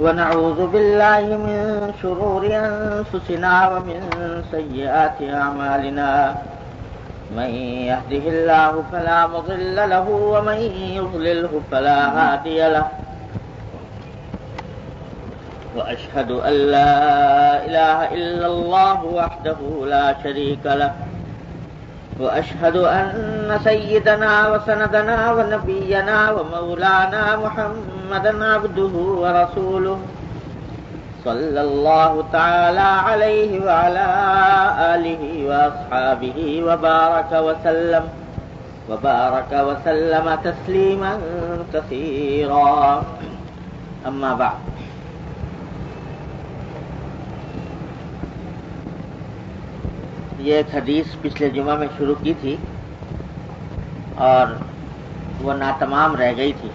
ونعوذ بالله من شرور أنفسنا ومن سيئات أعمالنا من يهده الله فلا مضل له ومن يضلله فلا هادي له وأشهد أن لا إله إلا الله وحده لا شريك له وأشهد أن سيدنا وسندنا ونبينا ومولانا محمدا عبده ورسوله صلى الله تعالى عليه وعلى آله وأصحابه وبارك وسلم تسليما كثيرا أما بعد. یہ ایک حدیث پچھلے جمعہ میں شروع کی تھی اور وہ ناتمام رہ گئی تھی.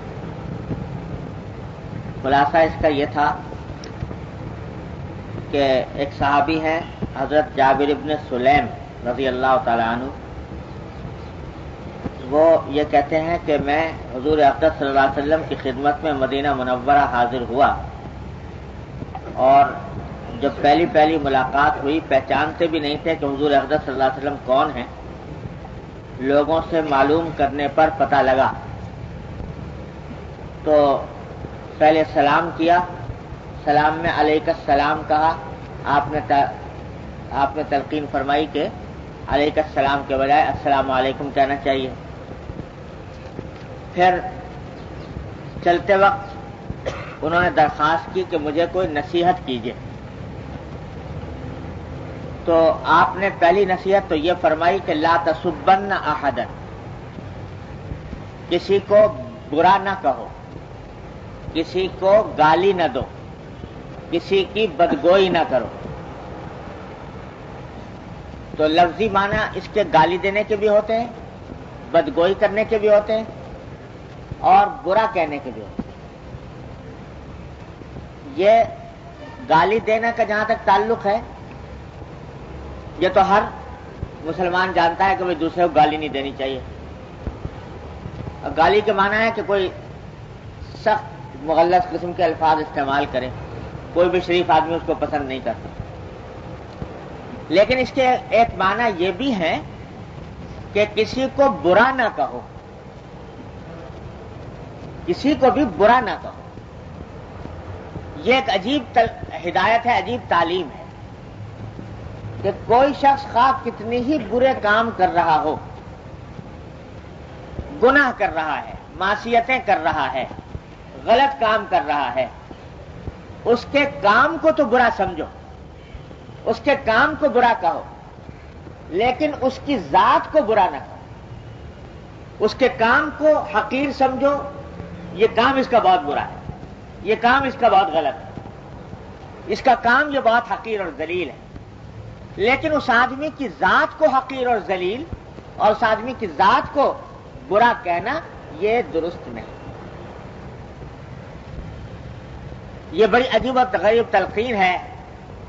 خلاصہ اس کا یہ تھا کہ ایک صحابی ہیں حضرت جابر ابن سلیم رضی اللہ تعالی عنہ، وہ یہ کہتے ہیں کہ میں حضور اقدس صلی اللہ علیہ وسلم کی خدمت میں مدینہ منورہ حاضر ہوا، اور جب پہلی ملاقات ہوئی پہچانتے بھی نہیں تھے کہ حضور اقدس صلی اللہ علیہ وسلم کون ہیں. لوگوں سے معلوم کرنے پر پتہ لگا تو پہلے سلام کیا، سلام میں علیک السلام کہا. آپ نے تلقین فرمائی کہ علیک السلام کے بجائے السلام علیکم کہنا چاہیے. پھر چلتے وقت انہوں نے درخواست کی کہ مجھے کوئی نصیحت کیجیے. تو آپ نے پہلی نصیحت تو یہ فرمائی کہ لا تسبن احدا، کسی کو برا نہ کہو، کسی کو گالی نہ دو، کسی کی بدگوئی نہ کرو. تو لفظی معنی اس کے گالی دینے کے بھی ہوتے ہیں، بدگوئی کرنے کے بھی ہوتے ہیں اور برا کہنے کے بھی ہوتے ہیں. یہ گالی دینے کا جہاں تک تعلق ہے، یہ تو ہر مسلمان جانتا ہے کہ وہ دوسرے کو گالی نہیں دینی چاہیے. اور گالی کے معنی ہے کہ کوئی سخت مغلظ قسم کے الفاظ استعمال کرے، کوئی بھی شریف آدمی اس کو پسند نہیں کرتا. لیکن اس کے ایک معنی یہ بھی ہے کہ کسی کو برا نہ کہو، کسی کو بھی برا نہ کہو. یہ ایک عجیب ہدایت ہے، عجیب تعلیم ہے کہ کوئی شخص خواہ کتنی ہی برے کام کر رہا ہو، گناہ کر رہا ہے، معصیتیں کر رہا ہے، غلط کام کر رہا ہے، اس کے کام کو تو برا سمجھو، اس کے کام کو برا کہو، لیکن اس کی ذات کو برا نہ کہو. اس کے کام کو حقیر سمجھو، یہ کام اس کا بہت برا ہے، یہ کام اس کا بہت غلط ہے، اس کا کام یہ بہت حقیر اور ذلیل ہے. لیکن اس آدمی کی ذات کو حقیر اور ذلیل اور اس آدمی کی ذات کو برا کہنا یہ درست نہیں. یہ بڑی عجیب و غریب تلقین ہے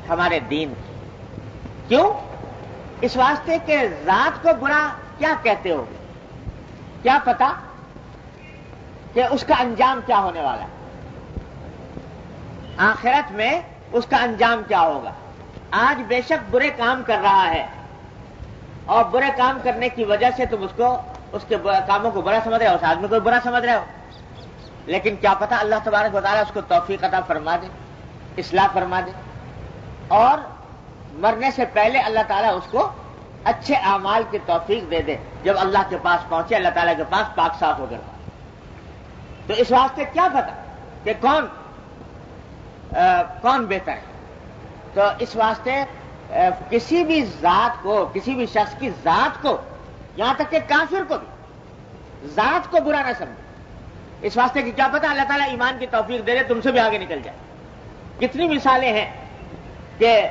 ہمارے دین کی. کیوں؟ اس واسطے کہ ذات کو برا کیا کہتے ہو، کیا پتا کہ اس کا انجام کیا ہونے والا ہے، آخرت میں اس کا انجام کیا ہوگا. آج بے شک برے کام کر رہا ہے اور برے کام کرنے کی وجہ سے تم اس کے کاموں کو برا سمجھ رہے ہو، اس آدمی کو برا سمجھ رہے ہو. لیکن کیا پتا اللہ تبارک و تعالیٰ اس کو توفیق عطا فرما دے، اصلاح فرما دے، اور مرنے سے پہلے اللہ تعالیٰ اس کو اچھے اعمال کی توفیق دے دے. جب اللہ کے پاس پہنچے، اللہ تعالیٰ کے پاس پاک صاف ہو کر. تو اس واسطے کیا پتا کہ کون بہتر ہے. تو اس واسطے کسی بھی ذات کو، کسی بھی شخص کی ذات کو، یہاں تک کہ کافر کو بھی ذات کو برا نہ سمجھے. اس واسطے کہ کیا پتا اللہ تعالیٰ ایمان کی توفیق دے دے، تم سے بھی آگے نکل جائے. کتنی مثالیں ہیں کہ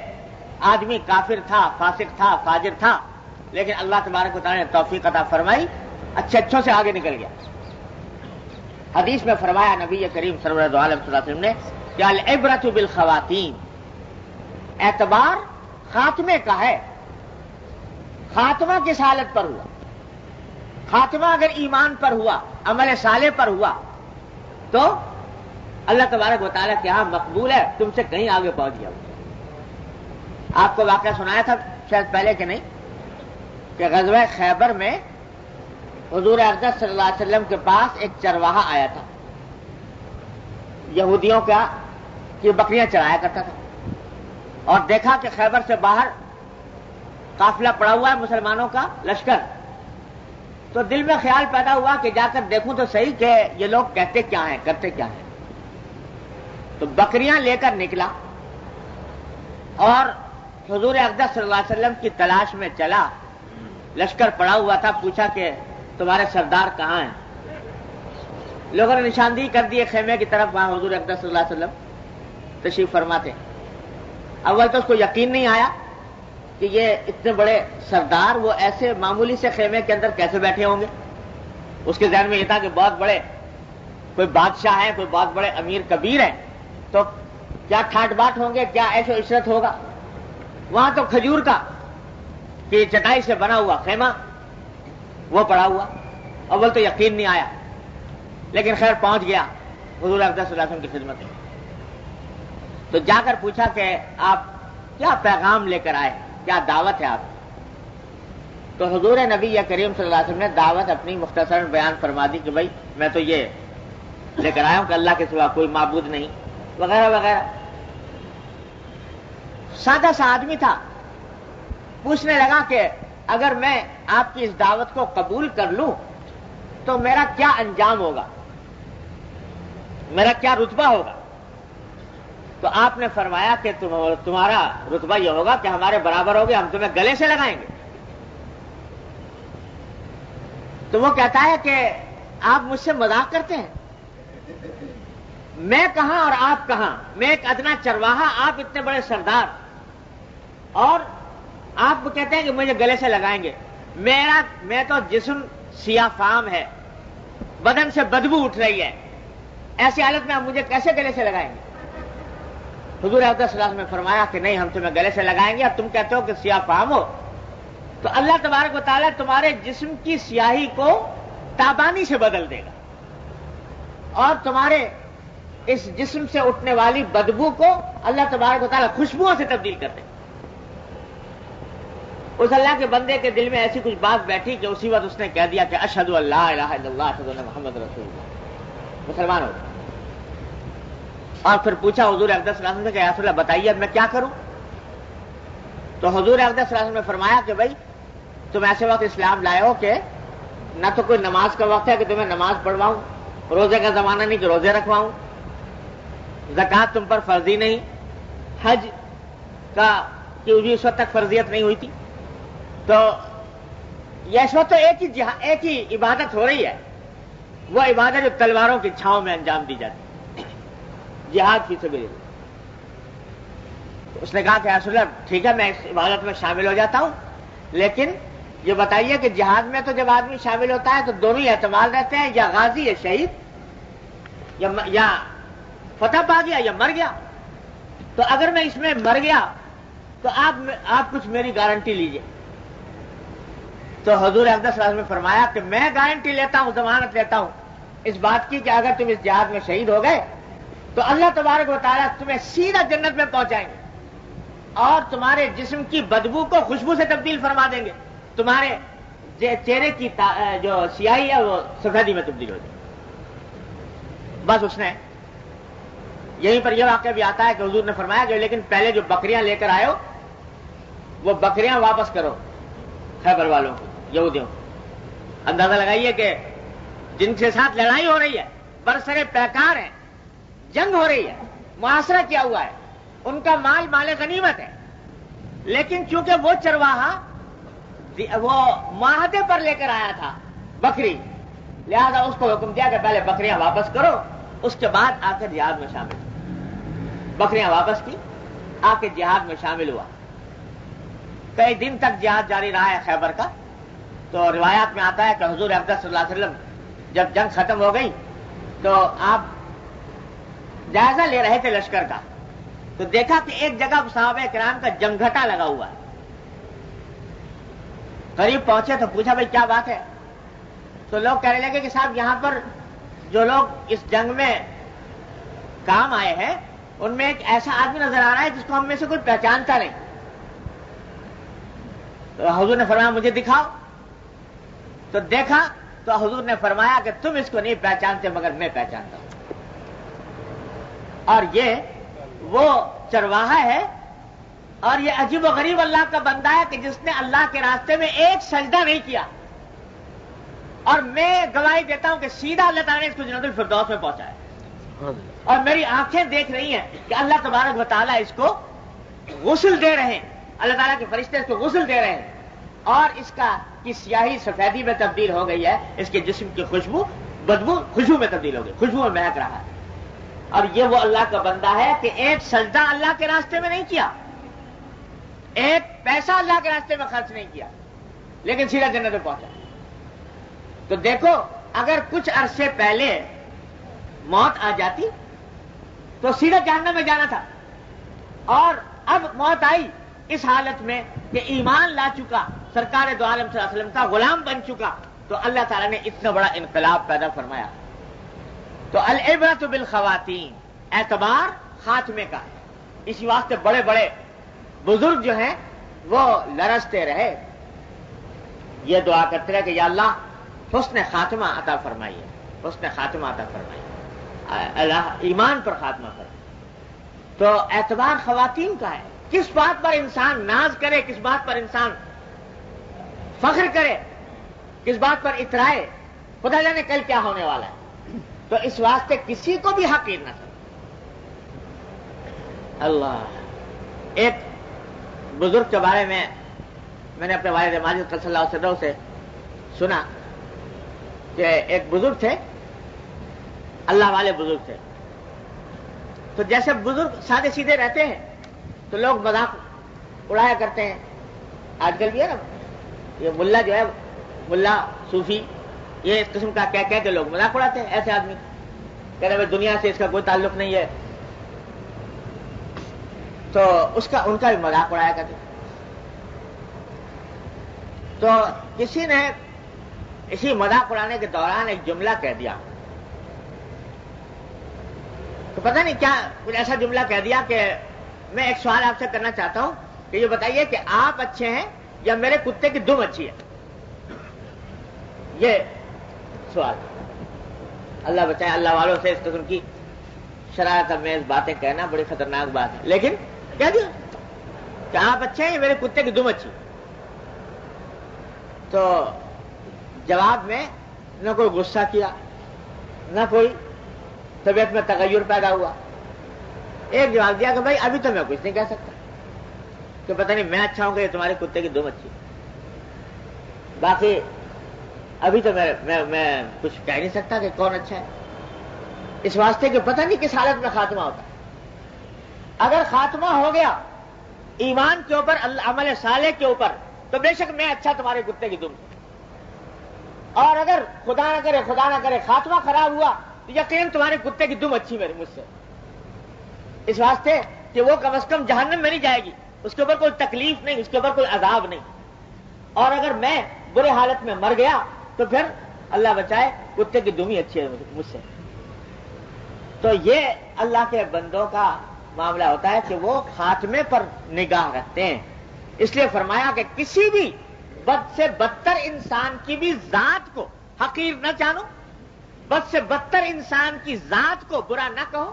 آدمی کافر تھا، فاسق تھا، فاجر تھا، لیکن اللہ تبارک و تعالیٰ نے توفیق عطا فرمائی، اچھوں سے آگے نکل گیا. حدیث میں فرمایا نبی کریم صلی اللہ علیہ وسلم نے کہ العبرۃ بالخواتین، اعتبار خاتمے کا ہے. خاتمہ کس حالت پر ہوا؟ خاتمہ اگر ایمان پر ہوا، عمل صالح پر ہوا، تو اللہ تبارک و تعالیٰ کے ہاں مقبول ہے، تم سے کہیں آگے پہنچ گیا۔ آپ کو واقعہ سنایا تھا شاید پہلے کہ نہیں، کہ غزوہ خیبر میں حضور اقدس صلی اللہ علیہ وسلم کے پاس ایک چرواہا آیا تھا، یہودیوں کا کہ بکریاں چرایا کرتا تھا، اور دیکھا کہ خیبر سے باہر قافلہ پڑا ہوا ہے مسلمانوں کا لشکر، تو دل میں خیال پیدا ہوا کہ جا کر دیکھوں تو صحیح کہ یہ لوگ کہتے کیا ہیں، کرتے کیا ہیں۔ تو بکریاں لے کر نکلا اور حضور اقدس صلی اللہ علیہ وسلم کی تلاش میں چلا، لشکر پڑا ہوا تھا، پوچھا کہ تمہارے سردار کہاں ہیں؟ لوگوں نے نشاندہی کر دی خیمے کی طرف، وہاں حضور اقدس صلی اللہ علیہ وسلم تشریف فرما تھے۔ اول تو اس کو یقین نہیں آیا کہ یہ اتنے بڑے سردار وہ ایسے معمولی سے خیمے کے اندر کیسے بیٹھے ہوں گے۔ اس کے ذہن میں یہ تھا کہ بہت بڑے کوئی بادشاہ ہے، کوئی بہت بڑے امیر کبیر ہے، تو کیا ٹھاٹ باٹ ہوں گے، کیا عیش و عشرت ہوگا۔ وہاں تو کھجور کا کہ چٹائی سے بنا ہوا خیمہ وہ پڑا ہوا، اول تو یقین نہیں آیا، لیکن خیر پہنچ گیا حضور اقدس صلی اللہ علیہ وسلم کی خدمت میں۔ تو جا کر پوچھا کہ آپ کیا پیغام لے کر آئے، کیا دعوت ہے آپ؟ تو حضور نبی کریم صلی اللہ علیہ وسلم نے دعوت اپنی مختصر بیان فرما دی کہ بھائی میں تو یہ لے کر آیا ہوں کہ اللہ کے سوا کوئی معبود نہیں، وغیرہ وغیرہ۔ سادہ سا آدمی تھا، پوچھنے لگا کہ اگر میں آپ کی اس دعوت کو قبول کر لوں تو میرا کیا انجام ہوگا، میرا کیا رتبہ ہوگا؟ تو آپ نے فرمایا کہ تمہارا رتبہ یہ ہوگا کہ ہمارے برابر ہوگے، ہم تمہیں گلے سے لگائیں گے۔ تو وہ کہتا ہے کہ آپ مجھ سے مذاق کرتے ہیں، میں کہاں اور آپ کہاں، میں ایک ادنا چرواہا، آپ اتنے بڑے سردار، اور آپ کہتے ہیں کہ مجھے گلے سے لگائیں گے۔ میں تو جسم سیاہ فام ہے، بدن سے بدبو اٹھ رہی ہے، ایسی حالت میں آپ مجھے کیسے گلے سے لگائیں گے؟ حضور اقدس صلی اللہ علیہ وسلم نے فرمایا کہ نہیں، ہم تمہیں گلے سے لگائیں گے، اب تم کہتے ہو کہ سیاہ فام ہو، تو اللہ تبارک و تعالیٰ تمہارے جسم کی سیاہی کو تابانی سے بدل دے گا، اور تمہارے اس جسم سے اٹھنے والی بدبو کو اللہ تبارک و تعالیٰ خوشبوؤں سے تبدیل کر دے گا۔ اس اللہ کے بندے کے دل میں ایسی کچھ بات بیٹھی کہ اسی وقت اس نے کہہ دیا کہ اشہد ان لا الہ الا اللہ اشہد ان محمد رسول اللہ، مسلمان ہو گیا۔ اور پھر پوچھا حضور اقدس صلی اللہ علیہ وسلم کہ یا رسول اللہ بتائیے اب میں کیا کروں؟ تو حضور اقدس صلی اللہ علیہ وسلم نے فرمایا کہ بھائی تم ایسے وقت اسلام لائے ہو کہ نہ تو کوئی نماز کا وقت ہے کہ تمہیں نماز پڑھواؤں، روزے کا زمانہ نہیں کہ روزے رکھواؤں، زکوٰۃ تم پر فرضی نہیں، حج کا کی اس وقت تک فرضیت نہیں ہوئی تھی، تو یہ اس وقت تو ایک ہی عبادت ہو رہی ہے، وہ عبادت جو تلواروں کی چھاؤں میں انجام دی جاتی ہے، جہاد فی سبیل اللہ۔ اس نے کہا کہ رسول اللہ ٹھیک ہے میں اس عبادت میں شامل ہو جاتا ہوں، لیکن یہ بتائیے کہ جہاد میں تو جب آدمی شامل ہوتا ہے تو دونوں ہی احتمال رہتے ہیں، یا غازی یا شہید، یا فتح پا گیا یا مر گیا، تو اگر میں اس میں مر گیا تو آپ کچھ میری گارنٹی لیجئے۔ تو حضور اقدس صلی اللہ علیہ وسلم نے فرمایا کہ میں گارنٹی لیتا ہوں، ضمانت لیتا ہوں اس بات کی کہ اگر تم اس جہاد میں شہید ہو گئے تو اللہ تبارک و تعالیٰ تمہیں سیدھا جنت میں پہنچائیں گے، اور تمہارے جسم کی بدبو کو خوشبو سے تبدیل فرما دیں گے، تمہارے چہرے کی جو سیاہی ہے وہ سفیدی میں تبدیل ہو جائے۔ بس اس نے یہیں پر یہ واقعہ بھی آتا ہے کہ حضور نے فرمایا کہ لیکن پہلے جو بکریاں لے کر آئے ہو وہ بکریاں واپس کرو خیبر والوں کو، یہودیوں کو۔ اندازہ لگائیے کہ جن کے ساتھ لڑائی ہو رہی ہے، برسرے پیکار ہیں، جنگ ہو رہی ہے، محاصرہ کیا ہوا ہے، ان کا مال مال غنیمت ہے، لیکن چونکہ وہ چرواہا وہ معاہدے پر لے کر آیا تھا بکری، لہذا اس کو حکم دیا کہ پہلے بکریاں واپس کرو، اس کے بعد آ کر جہاد میں شامل۔ بکریاں واپس کی، آ کے جہاد میں شامل ہوا۔ کئی دن تک جہاد جاری رہا ہے خیبر کا۔ تو روایات میں آتا ہے کہ حضور اقدس صلی اللہ علیہ وسلم جب جنگ ختم ہو گئی تو آپ جائزہ لے رہے تھے لشکر کا، تو دیکھا کہ ایک جگہ صحابہ کرام کا جمگھٹا لگا ہوا ہے۔ قریب پہنچے تو پوچھا بھائی کیا بات ہے؟ تو لوگ کہنے لگے کہ صاحب یہاں پر جو لوگ اس جنگ میں کام آئے ہیں ان میں ایک ایسا آدمی نظر آ رہا ہے جس کو ہم میں سے کوئی پہچانتا نہیں. تو حضور نے فرمایا مجھے دکھاؤ. تو دیکھا تو حضور نے فرمایا کہ تم اس کو نہیں پہچانتے مگر میں پہچانتا ہوں. اور یہ وہ چرواہا ہے اور یہ عجیب و غریب اللہ کا بندہ ہے کہ جس نے اللہ کے راستے میں ایک سجدہ نہیں کیا. اور میں گواہی دیتا ہوں کہ سیدھا اللہ تعالیٰ نے اس کو جنت الفردوس میں پہنچایا. اور میری آنکھیں دیکھ رہی ہیں کہ اللہ تبارک و تعالیٰ اس کو غسل دے رہے ہیں. اللہ تعالیٰ کے فرشتے اس کو غسل دے رہے ہیں اور اس کا کی سیاہی سفیدی میں تبدیل ہو گئی ہے. اس کے جسم کی خوشبو بدبو خوشبو میں تبدیل ہو گئی, خوشبو میں مہک رہا ہے. اور یہ وہ اللہ کا بندہ ہے کہ ایک سجدہ اللہ کے راستے میں نہیں کیا, ایک پیسہ اللہ کے راستے میں خرچ نہیں کیا, لیکن سیدھا جنت میں پہنچا. تو دیکھو اگر کچھ عرصے پہلے موت آ جاتی تو سیدھا جہنم میں جانا تھا, اور اب موت آئی اس حالت میں کہ ایمان لا چکا, سرکار دو عالم صلی اللہ علیہ وسلم کا غلام بن چکا, تو اللہ تعالیٰ نے اتنا بڑا انقلاب پیدا فرمایا. تو العبرۃ بالخواتین, اعتبار خاتمے کا. اسی واسطے بڑے بڑے بزرگ جو ہیں وہ لرزتے رہے, یہ دعا کرتے رہے کہ یا اللہ حسن خاتمہ عطا فرمائیے, حسن خاتمہ عطا فرمائیے, اللہ ایمان پر خاتمہ کرے. تو اعتبار خواتین کا ہے. کس بات پر انسان ناز کرے, کس بات پر انسان فخر کرے, کس بات پر اترائے, خدا جانے کل کیا ہونے والا ہے. تو اس واسطے کسی کو بھی حقیر نہ کرے. اللہ, ایک بزرگ کے بارے میں نے اپنے والد ماجد صلی اللہ علیہ وسلم سے سنا کہ ایک بزرگ تھے, اللہ والے بزرگ تھے. تو جیسے بزرگ سادے سیدھے رہتے ہیں تو لوگ مذاق اڑایا کرتے ہیں. آج کل بھی ہے نا, یہ ملا جو ہے, ملا صوفی, یہ اس قسم کا کہہ کے لوگ مذاق اڑاتے ہیں ایسے آدمی, کہتے ہیں دنیا سے اس کا کوئی تعلق نہیں ہے. تو ان کا بھی مذاق اڑایا کرتے. تو کسی نے اسی مذاق اڑانے کے دوران ایک جملہ کہہ دیا, تو پتہ نہیں کیا کچھ ایسا جملہ کہہ دیا کہ میں ایک سوال آپ سے کرنا چاہتا ہوں کہ یہ بتائیے کہ آپ اچھے ہیں یا میرے کتے کی دم اچھی ہے. یہ سوال. اللہ بچائے, اللہ والوں سے اس قسم کی شرارت امیز باتیں کہنا بڑی خطرناک بات ہے. لیکن کہہ دیا کہ آپ اچھے ہیں یا میرے کتے کی دم اچھی. تو جواب میں نہ کوئی غصہ کیا, نہ کوئی طبیعت میں تغیر پیدا ہوا. ایک جواب دیا کہ بھائی ابھی تو میں کچھ نہیں کہہ سکتا, کہ پتہ نہیں میں اچھا ہوں کہ تمہارے کتے کی دم اچھی, باقی ابھی تو میں کچھ کہہ نہیں سکتا کہ کون اچھا ہے. اس واسطے کہ پتہ نہیں کس حالت میں خاتمہ ہوتا. اگر خاتمہ ہو گیا ایمان کے اوپر, عمل صالح کے اوپر, تو بے شک میں اچھا تمہارے کتے کی دم سے. اور اگر خدا نہ کرے خاتمہ خراب ہوا تو یقین تمہارے کتے کی دم اچھی مجھ سے. اس واسطے کہ وہ کم از کم جہنم میں نہیں جائے گی, اس کے اوپر کوئی تکلیف نہیں, اس کے اوپر کوئی عذاب نہیں. اور اگر میں برے حالت میں مر گیا تو پھر اللہ بچائے کتے کی دم ہی اچھی ہے مجھ سے. تو یہ اللہ کے بندوں کا معاملہ ہوتا ہے کہ وہ خاتمے پر نگاہ رکھتے ہیں. اس لیے فرمایا کہ کسی بھی بد سے بدتر انسان کی بھی ذات کو حقیر نہ جانو, بد سے بدتر انسان کی ذات کو برا نہ کہو,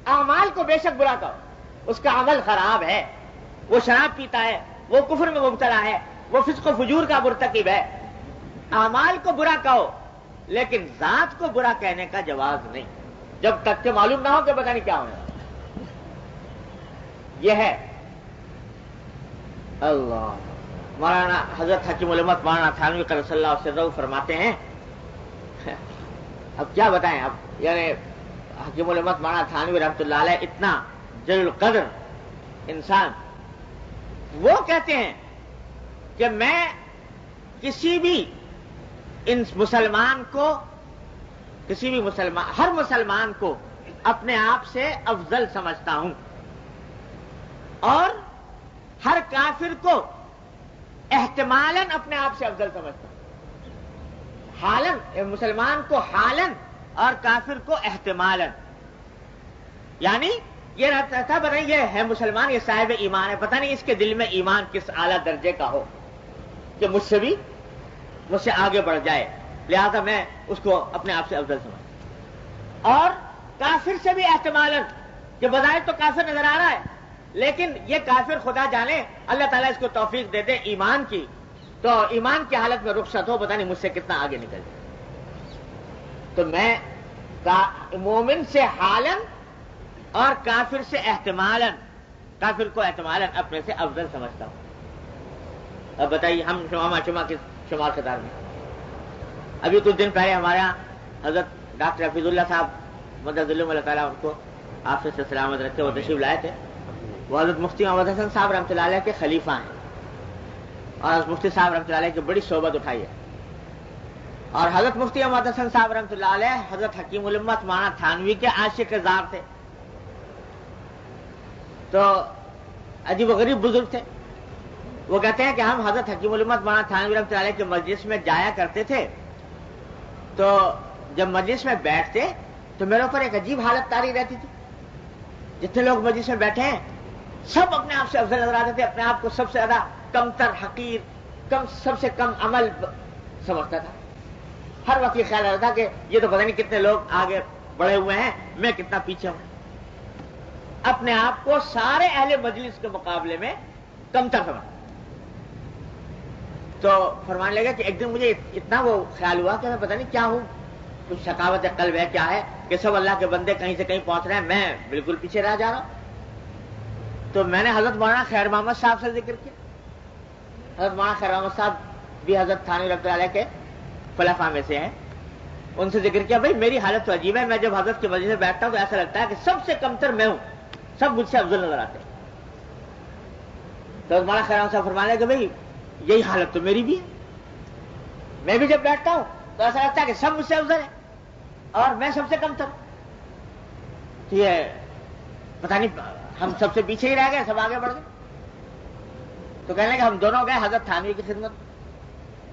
اعمال کو بے شک برا کہو, اس کا عمل خراب ہے, وہ شراب پیتا ہے, وہ کفر میں مبتلا ہے, وہ فسق و فجور کا مرتکب ہے. اعمال کو برا کہو لیکن ذات کو برا کہنے کا جواز نہیں, جب تک کہ معلوم نہ ہو کہ پتہ نہیں کیا ہونے والا. یہ ہے اللہ. مولانا حضرت حکیم الامت مولانا تھانوی قدس اللہ سرہ فرماتے ہیں, اب کیا بتائیں, اب یعنی حکیم الامت مولانا تھانوی رحمۃ اللہ علیہ اتنا جلیل القدر انسان, وہ کہتے ہیں کہ میں کسی بھی مسلمان کو, ہر مسلمان کو اپنے آپ سے افضل سمجھتا ہوں, اور ہر کافر کو احتمالاً اپنے آپ سے افضل سمجھتا ہوں. حالاً, مسلمان کو حالاً اور کافر کو احتمالاً. یعنی یہ رہتا تھا پتہ نہیں یہ ہے مسلمان، یہ صاحب ایمان ہے، پتہ نہیں اس کے دل میں ایمان کس اعلیٰ درجے کا ہو کہ مجھ سے آگے بڑھ جائے، لہذا میں اس کو اپنے آپ سے افضل سمجھتا۔ اور کافر سے بھی احتمالاً کہ بظاہر تو کافر نظر آ رہا ہے، لیکن یہ کافر خدا جانے اللہ تعالیٰ اس کو توفیق دے دے ایمان کی، تو ایمان کی حالت میں رخصت ہو، پتہ نہیں مجھ سے کتنا آگے نکل جائے۔ تو میں مومن سے حالاً اور کافر سے احتمالاً، کافر کو احتمالاً اپنے سے افضل سمجھتا ہوں۔ اب بتائیے ہم شمع کے شمار قطار میں، ابھی کچھ دن پہلے ہمارے یہاں حضرت ڈاکٹر حفیظ اللہ صاحب مدد اللہ تعالیٰ ان کو آپ سے سلامت رکھتے وہ تشریف لائے تھے۔ وہ حضرت مفتی محمد حسن صاحب رحمۃ اللہ علیہ کے خلیفہ ہیں، اور حضرت مفتی صاحب رحمۃ اللہ علیہ کی بڑی صحبت اٹھائی ہے، اور حضرت مفتی محمد حسن صاحب رحمۃ اللہ علیہ حضرت حکیم الامت مولانا تھانوی کے عاشق زار تھے، تو عجیب و غریب بزرگ تھے۔ وہ کہتے ہیں کہ ہم حضرت حکیم الامت مولانا تھانوی رحمۃ اللہ علیہ کے مجلس میں جایا کرتے تھے، تو جب مجلس میں بیٹھتے تو میرے اوپر ایک عجیب حالت طاری رہتی تھی، جتنے لوگ مجلس میں بیٹھے ہیں سب اپنے آپ سے افضل نظر آتے تھے، اپنے آپ کو سب سے زیادہ کمتر، حقیر، سب سے کم عمل سمجھتا تھا۔ ہر وقت یہ خیال رہتا تھا کہ یہ تو پتہ نہیں کتنے لوگ آگے بڑھے ہوئے ہیں، میں کتنا پیچھے ہوں، اپنے آپ کو سارے اہل مجلس کے مقابلے میں کمتر سمجھتا۔ تو فرمانے لگا کہ ایک دن مجھے اتنا وہ خیال ہوا کہ میں پتہ نہیں کیا ہوں، کچھ شقاوت قلب ہے کیا ہے کہ سب اللہ کے بندے کہیں سے کہیں پہنچ رہے ہیں، میں بالکل پیچھے رہ جا رہا ہوں۔ تو میں نے حضرت مولانا خیر محمد صاحب سے ذکر کیا۔ حضرت مولانا خیر محمد صاحب بھی حضرت تھانوی رحمۃ اللہ علیہ کے خلفاء میں سے ہیں، ان سے ذکر کیا، بھائی میری حالت تو عجیب ہے، میں جب حضرت کی وجہ سے بیٹھتا ہوں تو ایسا لگتا ہے کہ سب سے کمتر میں ہوں، سب مجھ سے افضل نظر آتے ہیں۔ تو حضرت مولانا خیر محمد صاحب فرمانے لگے کہ بھائی یہی حالت تو میری بھی ہے، میں بھی جب بیٹھتا ہوں تو ایسا لگتا ہے کہ سب مجھ سے افضل ہے اور میں سب سے کمتر۔ تو یہ پتہ نہیں ہم سب سے پیچھے ہی رہ گئے، سب آگے بڑھ گئے۔ تو کہنے لگے ہم دونوں گئے حضرت تھانوی کی خدمت،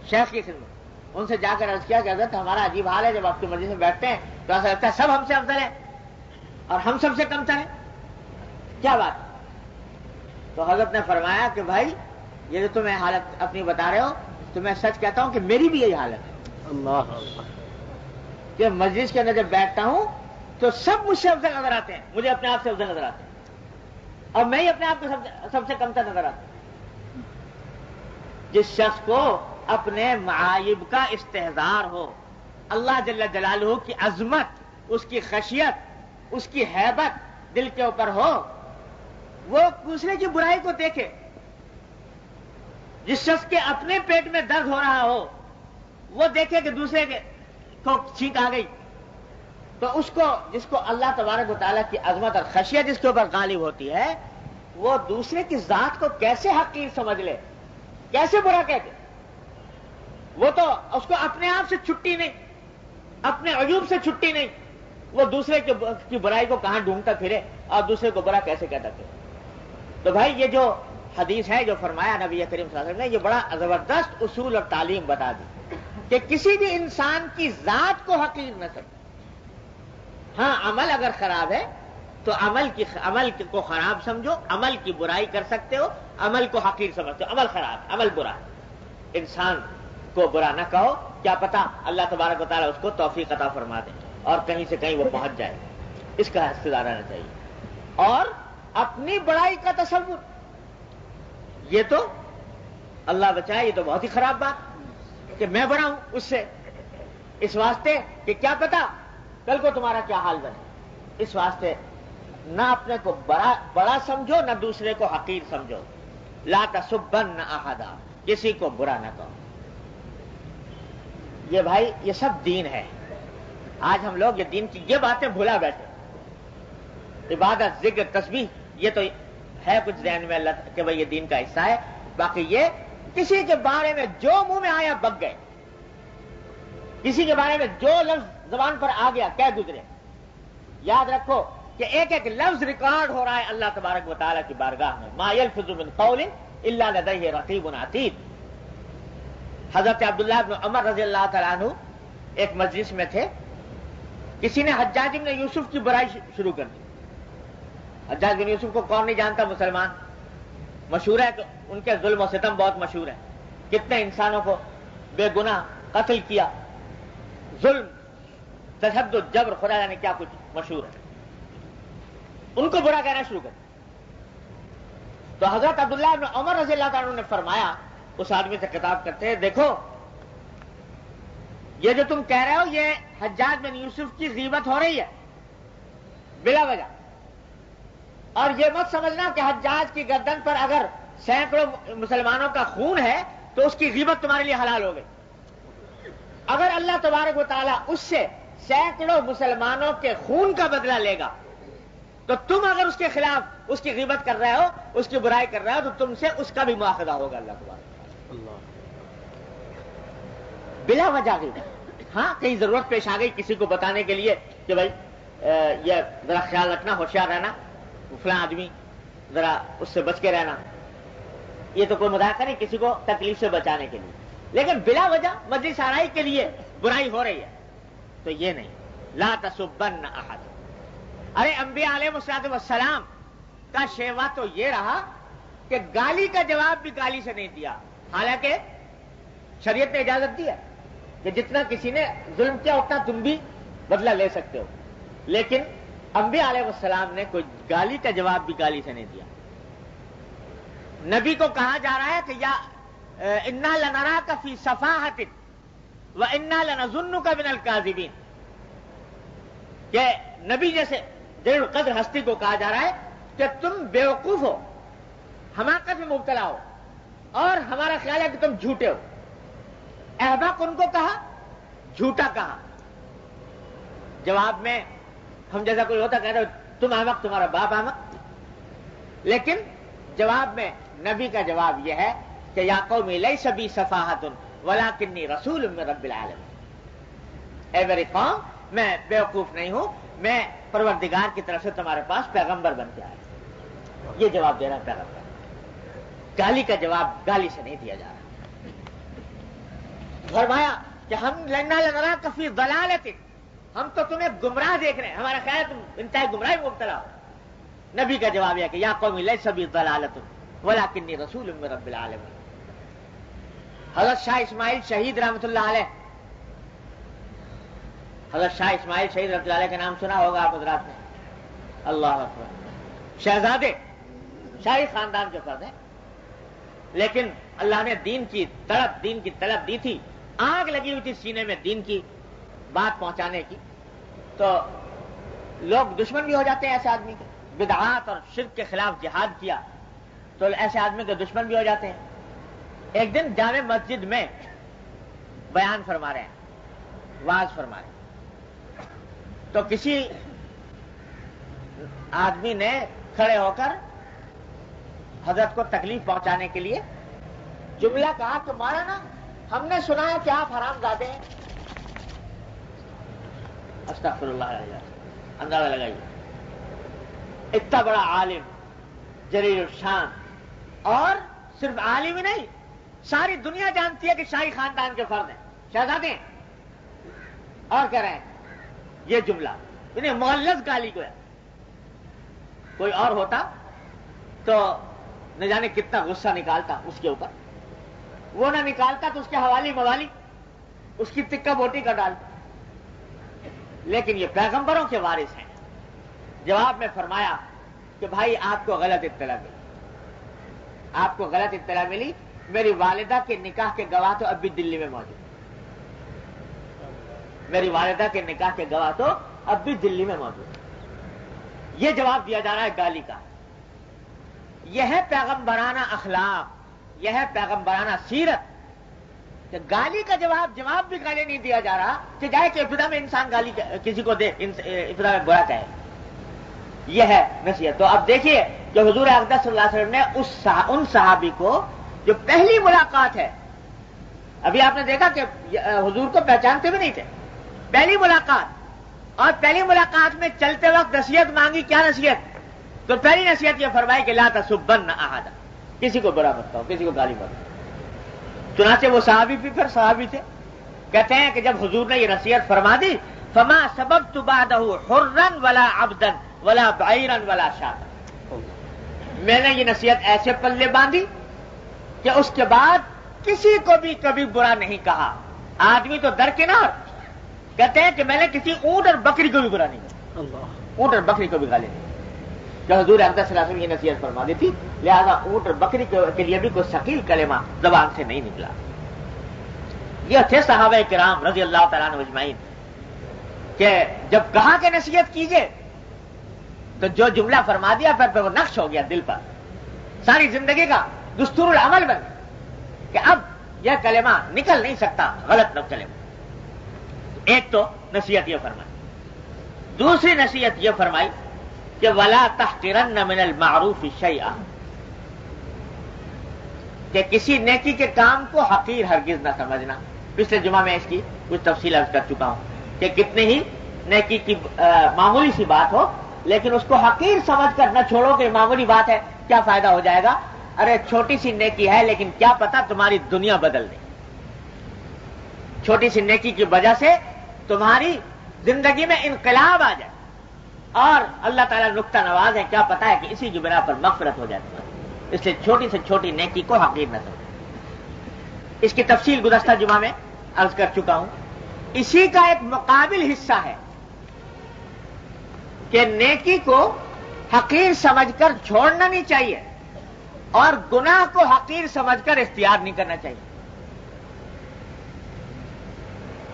شیخ کی خدمت، ان سے جا کر عرض کیا کہ حضرت ہمارا عجیب حال ہے، جب آپ کی مرضی سے بیٹھتے ہیں تو ایسا لگتا ہے سب ہم سے افضل ہے اور ہم سب سے کمتر ہیں، کیا بات؟ تو حضرت نے فرمایا کہ بھائی یہ جو تمہیں حالت اپنی بتا رہے ہو تو میں سچ کہتا ہوں کہ میری بھی یہی حالت ہے۔ اللہ کہ مجلس کے اندر جب بیٹھتا ہوں تو سب مجھ سے افضل نظر آتے ہیں، مجھے اپنے آپ سے افضل نظر آتے ہیں، اور میں ہی اپنے آپ کو سب سے کمتر نظر آتا ہوں۔ جس شخص کو اپنے معائب کا استحضار ہو، اللہ جل جلالہ کی عظمت، اس کی خشیت، اس کی ہیبت دل کے اوپر ہو، وہ دوسرے کی برائی کو دیکھے۔ جس شخص کے اپنے پیٹ میں درد ہو رہا ہو وہ دیکھے کہ دوسرے کو چھینک آ گئی، تو اس کو، جس کو اللہ تبارک و تعالیٰ کی عظمت اور خشیت جس کے اوپر غالب ہوتی ہے، وہ دوسرے کی ذات کو کیسے حقیر سمجھ لے، کیسے برا کہہ دے۔ وہ تو اس کو اپنے آپ سے چھٹی نہیں، اپنے عیوب سے چھٹی نہیں، وہ دوسرے کی برائی کو کہاں ڈھونڈتا پھرے اور دوسرے کو برا کیسے کہتا پھرے۔ تو بھائی یہ جو حدیث ہے جو فرمایا نبی کریم صلی اللہ علیہ وسلم نے، یہ بڑا زبردست اصول اور تعلیم بتا دی کہ کسی بھی انسان کی ذات کو حقیر نہ سمجھے۔ ہاں عمل اگر خراب ہے تو عمل کو خراب سمجھو، عمل کی برائی کر سکتے ہو، عمل کو حقیر سمجھتے ہو، عمل خراب، عمل برا، انسان کو برا نہ کہو، کیا پتا اللہ تبارک و تعالیٰ اس کو توفیق عطا فرما دے اور کہیں سے کہیں وہ پہنچ جائے، اس کا حصدار رہنا چاہیے۔ اور اپنی بڑائی کا تصور، یہ تو اللہ بچائے، یہ تو بہت ہی خراب بات کہ میں بڑا ہوں اس سے، اس واسطے کہ کیا پتا کل کو تمہارا کیا حال بنے۔ اس واسطے نہ اپنے کو بڑا سمجھو، نہ دوسرے کو حقیر سمجھو۔ لا تسبن احدا، کسی کو برا نہ کہو۔ یہ بھائی یہ سب دین ہے۔ آج ہم لوگ یہ دین کی یہ باتیں بھولا بیٹھے، عبادت، ذکر، تسبیح، یہ تو ہے کچھ ذہن میں اللہ کہ بھائی یہ دین کا حصہ ہے، باقی یہ کسی کے بارے میں جو منہ میں آیا بک گئے، کسی کے بارے میں جو لفظ زبان پر آ گیا کہہ گزرے۔ یاد رکھو کہ ایک ایک لفظ ریکارڈ ہو رہا ہے اللہ تبارک و تعالیٰ کی بارگاہ میں، ما یلفظ من قول الا لدیہ رقیب عتید۔ حضرت عبداللہ بن عمر رضی اللہ تعالیٰ عنہ ایک مجلس میں تھے، کسی نے حجاج بن یوسف کی برائی شروع کر دی، حجاج بن یوسف کو کون نہیں جانتا؟ مسلمان. مشہور ہے کہ ان کے ظلم و ستم بہت مشہور ہے. کتنے انسانوں کو بے گناہ قتل کیا، ظلم، تشدد، جبر، خدا جانے کیا کچھ مشہور ہے. ان کو برا کہنا شروع کر. تو حضرت عبداللہ بن عمر رضی اللہ تعالیٰ عنہ نے فرمایا، اس آدمی سے خطاب کرتے ہیں، دیکھو یہ جو تم کہہ رہے ہو یہ حجاج بن یوسف کی غیبت ہو رہی ہے بلا وجہ. اور یہ مت سمجھنا کہ حجاج کی گردن پر اگر سینکڑوں مسلمانوں کا خون ہے تو اس کی غیبت تمہارے لیے حلال ہو گئی. اگر اللہ تبارک و تعالیٰ اس سے سینکڑوں مسلمانوں کے خون کا بدلہ لے گا تو تم اگر اس کے خلاف اس کی غیبت کر رہے ہو، اس کی برائی کر رہے ہو، تو تم سے اس کا بھی مواخذہ ہوگا اللہ تبارک و تعالیٰ. بلا وجہ غیبت. ہاں کہیں ضرورت پیش آ گئی کسی کو بتانے کے لیے کہ بھائی یہ ذرا خیال رکھنا، ہوشیار رہنا، فلاں آدمی ذرا اس سے بچ کے رہنا، یہ تو کوئی مذاکرہ نہیں، کسی کو تکلیف سے بچانے کے لیے. لیکن بلا وجہ مجلس آرائی کے لیے برائی ہو رہی ہے تو یہ نہیں. لا تسبن احد. ارے انبیاء علیہ السلام کا شیوا تو یہ رہا کہ گالی کا جواب بھی گالی سے نہیں دیا، حالانکہ شریعت نے اجازت دی ہے کہ جتنا کسی نے ظلم کیا اتنا تم بھی بدلہ لے سکتے ہو. لیکن انبیاء علیہ السلام نے کوئی گالی کا جواب بھی گالی سے نہیں دیا. نبی کو کہا جا رہا ہے کہ یا انا لنراک فی صفاحۃ وانا لنظنک من الکاذبین، کہ نبی جیسے جلیل القدر ہستی کو کہا جا رہا ہے کہ تم بیوقوف ہو، حماقت میں مبتلا ہو، اور ہمارا خیال ہے کہ تم جھوٹے ہو. احباق ان کو کہا، جھوٹا کہا. جواب میں ہم جیسا کوئی ہوتا کہتے تم احمق، تمہارا باپ احمق. لیکن جواب میں نبی کا جواب یہ ہے کہ یا قوم لیس بی صفاحۃ ولکنی رسول من رب العالمین. اے میری قوم، میں بیوقوف نہیں ہوں، میں پروردگار کی طرف سے تمہارے پاس پیغمبر بن کے آیا. یہ جواب دے رہا ہے پیغمبر. گالی کا جواب گالی سے نہیں دیا جا رہا. فرمایا کہ ہم لنراک فی ضلالۃ، ہم تو تمہیں گمراہ دیکھ رہے ہیں، ہمارا خیال ہے تم انتہائی گمراہی میں مبتلا ہو. نبی کا جواب یہ کہ یا قوم لیس بی ضلالۃ ولکنی رسول من رب العالمین. حضرت شاہ اسماعیل شہید رحمۃ اللہ علیہ، حضرت شاہ اسماعیل شہید رحمۃ اللہ علیہ کا نام سنا ہوگا آپ حضرات نے. اللہ اکبر. شہزادے، شاہی خاندان کے فرد ہیں، لیکن اللہ نے دین کی طلب دی تھی. آگ لگی ہوئی تھی سینے میں دین کی بات پہنچانے کی. تو لوگ دشمن بھی ہو جاتے ہیں ایسے آدمی کے. بدعات اور شرک کے خلاف جہاد کیا تو ایسے آدمی کے دشمن بھی ہو جاتے ہیں. ایک دن جامع مسجد میں بیان فرما رہے ہیں، واعظ فرما رہے ہیں، تو کسی آدمی نے کھڑے ہو کر حضرت کو تکلیف پہنچانے کے لیے جملہ کہا کہ مولانا ہم نے سنا ہے کہ آپ حرام زادے ہیں. استغفر اللہ علیہ. اندازہ لگائیے، اتنا بڑا عالم جلیل الشان، اور صرف عالم ہی نہیں، ساری دنیا جانتی ہے کہ شاہی خاندان کے فرد ہیں، شہزادے ہیں، اور کہہ رہے ہیں یہ جملہ. انہیں مغلظ گالی کو ہے. کوئی اور ہوتا تو نہ جانے کتنا غصہ نکالتا اس کے اوپر. وہ نہ نکالتا تو اس کے حوالی موالی اس کی تکہ بوٹی کا ڈالتا. لیکن یہ پیغمبروں کے وارث ہیں. جواب میں فرمایا کہ بھائی آپ کو غلط اطلاع ملی، آپ کو غلط اطلاع ملی. میری والدہ کے نکاح کے گواہ تو اب بھی دلی میں موجود، میری والدہ کے نکاح کے گواہ تو اب بھی دلی میں موجود. یہ جواب دیا جا رہا ہے گالی کا. یہ ہے پیغمبرانہ اخلاق، یہ ہے پیغمبرانہ سیرت کہ گالی کا جواب بھی گالی نہیں دیا جا رہا کہ جائے کہ ابتدا میں انسان گالی کسی کو دے، ابتدا میں برا کہے. یہ ہے نصیحت. تو اب دیکھیے کہ حضور اقدس صلی اللہ علیہ وسلم نے ان صحابی کو جو پہلی ملاقات ہے، ابھی آپ نے دیکھا کہ حضور کو پہچانتے بھی نہیں تھے، پہلی ملاقات، اور پہلی ملاقات میں چلتے وقت نصیحت مانگی. کیا نصیحت؟ تو پہلی نصیحت یہ فرمائی کہ لا تسبن احد، کسی کو برا مت کہو، کسی کو گالی مت دو. چنانچہ وہ صحابی بھی پھر صحابی تھے. کہتے ہیں کہ جب حضور نے یہ نصیحت فرما دی، فما سببت بعدہ حرا ولا عبدا ولا بعیرا ولا شاتا، میں نے یہ نصیحت ایسے پلے باندھی کہ اس کے بعد کسی کو بھی کبھی برا نہیں کہا. آدمی تو درکنار کہتے ہیں کہ میں نے کسی اونٹ اور بکری کو بھی برا نہیں کہا, اونٹ اور بکری کو بھی گالی نہیں. جو حضور اقدس صلی اللہ علیہ وسلم یہ نصیحت فرما دی تھی, لہذا اونٹ اور بکری کے لیے بھی کوئی ثقیل کلمہ زبان سے نہیں نکلا. یہ تھے صحابہ کرام رضی اللہ تعالیٰ عنہ اجمعین کہ جب کہا کہ نصیحت کیجئے تو جو جملہ فرما دیا پھر وہ نقش ہو گیا دل پر, ساری زندگی کا دستور العمل بن گیا کہ اب یہ کلمہ نکل نہیں سکتا غلط نہ کلمہ. ایک تو نصیحت یہ فرمائی. دوسری نصیحت یہ فرمائی کہ وَلَا تَحْقِرَنَّ مِنَ الْمَعْرُوفِ شَيْئًا, کہ کسی نیکی کے کام کو حقیر ہرگز نہ سمجھنا. پچھلے جمعہ میں اس کی کچھ تفصیل عرض کر چکا ہوں کہ کتنے ہی نیکی کی معمولی سی بات ہو لیکن اس کو حقیر سمجھ کر نہ چھوڑو کہ معمولی بات ہے, کیا فائدہ ہو جائے گا. ارے چھوٹی سی نیکی ہے لیکن کیا پتا تمہاری دنیا بدل دے. چھوٹی سی نیکی کی وجہ سے تمہاری زندگی میں انقلاب آ جائے اور اللہ تعالیٰ نقطہ نواز ہے, کیا پتا ہے کہ اسی کی بنا پر مغفرت ہو جاتی ہے. اس لیے چھوٹی سے چھوٹی نیکی کو حقیر نہ سمجھیں. اس کی تفصیل گزشتہ جمعہ میں عرض کر چکا ہوں. اسی کا ایک مقابل حصہ ہے کہ نیکی کو حقیر سمجھ کر چھوڑنا نہیں چاہیے اور گناہ کو حقیر سمجھ کر اختیار نہیں کرنا چاہیے.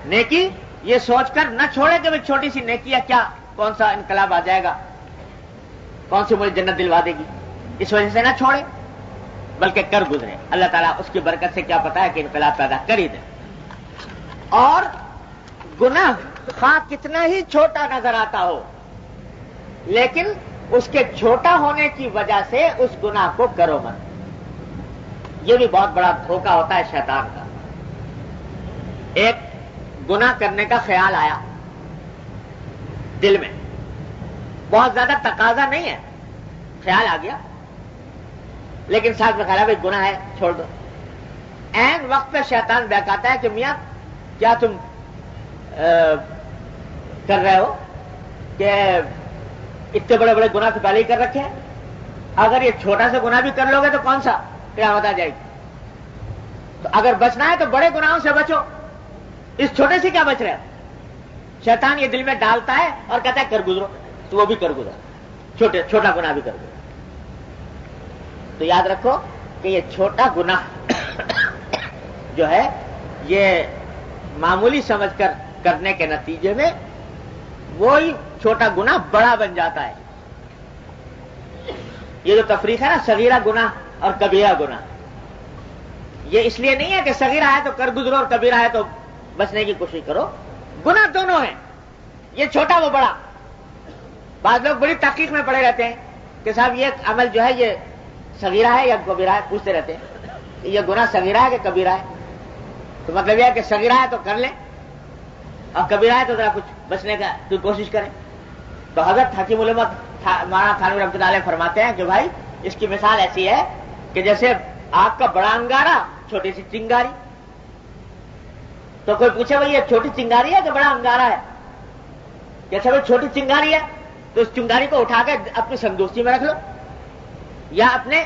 نیکی یہ سوچ کر نہ چھوڑے کہ بھائی چھوٹی سی نیکی ہے, کیا کون سا انقلاب آ جائے گا, کون سی مجھے جنت دلوا دے گی, اس وجہ سے نہ چھوڑے بلکہ کر گزرے. اللہ تعالیٰ اس کی برکت سے کیا پتا ہے کہ انقلاب پیدا کر ہی دے. اور گناہ خواہ کتنا ہی چھوٹا نظر آتا ہو لیکن اس کے چھوٹا ہونے کی وجہ سے اس گناہ کو کرو مت. یہ بھی بہت بڑا دھوکہ ہوتا ہے شیطان کا. ایک گناہ کرنے کا خیال آیا دل میں, بہت زیادہ تقاضا نہیں ہے, خیال آ گیا لیکن ساتھ میں خیال ہے بھائی گناہ ہے چھوڑ دو. عین وقت پہ شیطان بہکاتا ہے کہ میاں کیا تم کر رہے ہو کہ اتنے بڑے بڑے گناہ تو پہلے ہی کر رکھے ہیں, اگر یہ چھوٹا سا گناہ بھی کر لو گے تو کون سا قیامت آ جائے گی. تو اگر بچنا ہے تو بڑے گناہوں سے بچو, اس چھوٹے سے کیا بچ رہے ہو. شیطان یہ دل میں ڈالتا ہے اور کہتا ہے کر گزرو, تو وہ بھی کر گزرو, چھوٹا گناہ بھی کر گزرو. تو یاد رکھو کہ یہ چھوٹا گناہ جو ہے یہ معمولی سمجھ کر کرنے کے نتیجے میں وہی چھوٹا گناہ بڑا بن جاتا ہے. یہ جو تفریق ہے نا صغیرہ گناہ اور کبیرہ گناہ, یہ اس لیے نہیں ہے کہ صغیرہ ہے تو کر گزرو اور کبیرہ ہے تو بچنے کی کوشش کرو. گناہ دونوں ہیں, یہ چھوٹا وہ بڑا. بعض لوگ بڑی تحقیق میں پڑے رہتے ہیں کہ صاحب یہ عمل جو ہے یہ صغیرہ ہے یا کبیرہ ہے, پوچھتے رہتے ہیں یہ گناہ صغیرہ ہے کہ کبیرہ ہے. تو مطلب یہ ہے کہ صغیرہ ہے تو کر لیں اور کبیرہ ہے تو ذرا کچھ بچنے کا تو کوشش کریں. تو حضرت حکیم الامت مولانا تھانوی رحمۃ اللہ علیہ فرماتے ہیں کہ بھائی اس کی مثال ایسی ہے کہ جیسے آگ کا بڑا انگارہ چھوٹی سی چنگاری. تو کوئی پوچھے بھائی یہ چھوٹی چنگاری ہے کہ بڑا انگارہ ہے, جیسے بھائی چھوٹی چنگاری ہے تو اس چنگاری کو اٹھا کے اپنی سندوسی میں رکھ لو یا اپنے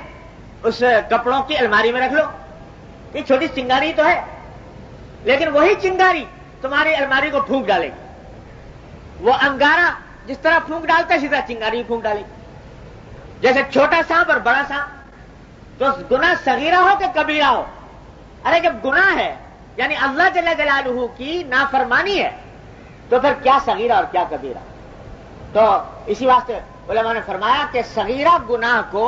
اس کپڑوں کی الماری میں رکھ لو. یہ چھوٹی چنگاری تو ہے لیکن وہی چنگاری تمہاری الماری کو پھونک ڈالے گی. وہ انگارہ جس طرح پھونک ڈالتا ہے اسی طرح چنگاری بھی پھونک ڈالے گی. جیسے چھوٹا سانپ اور بڑا سانپ. تو گناہ صغیرہ ہو کہ کبیرہ ہو, ارے جب گناہ ہے یعنی اللہ جل جلالہ کی نافرمانی ہے تو پھر کیا صغیرہ اور کیا کبیرہ. تو اسی واسطے علماء نے فرمایا کہ صغیرہ گناہ کو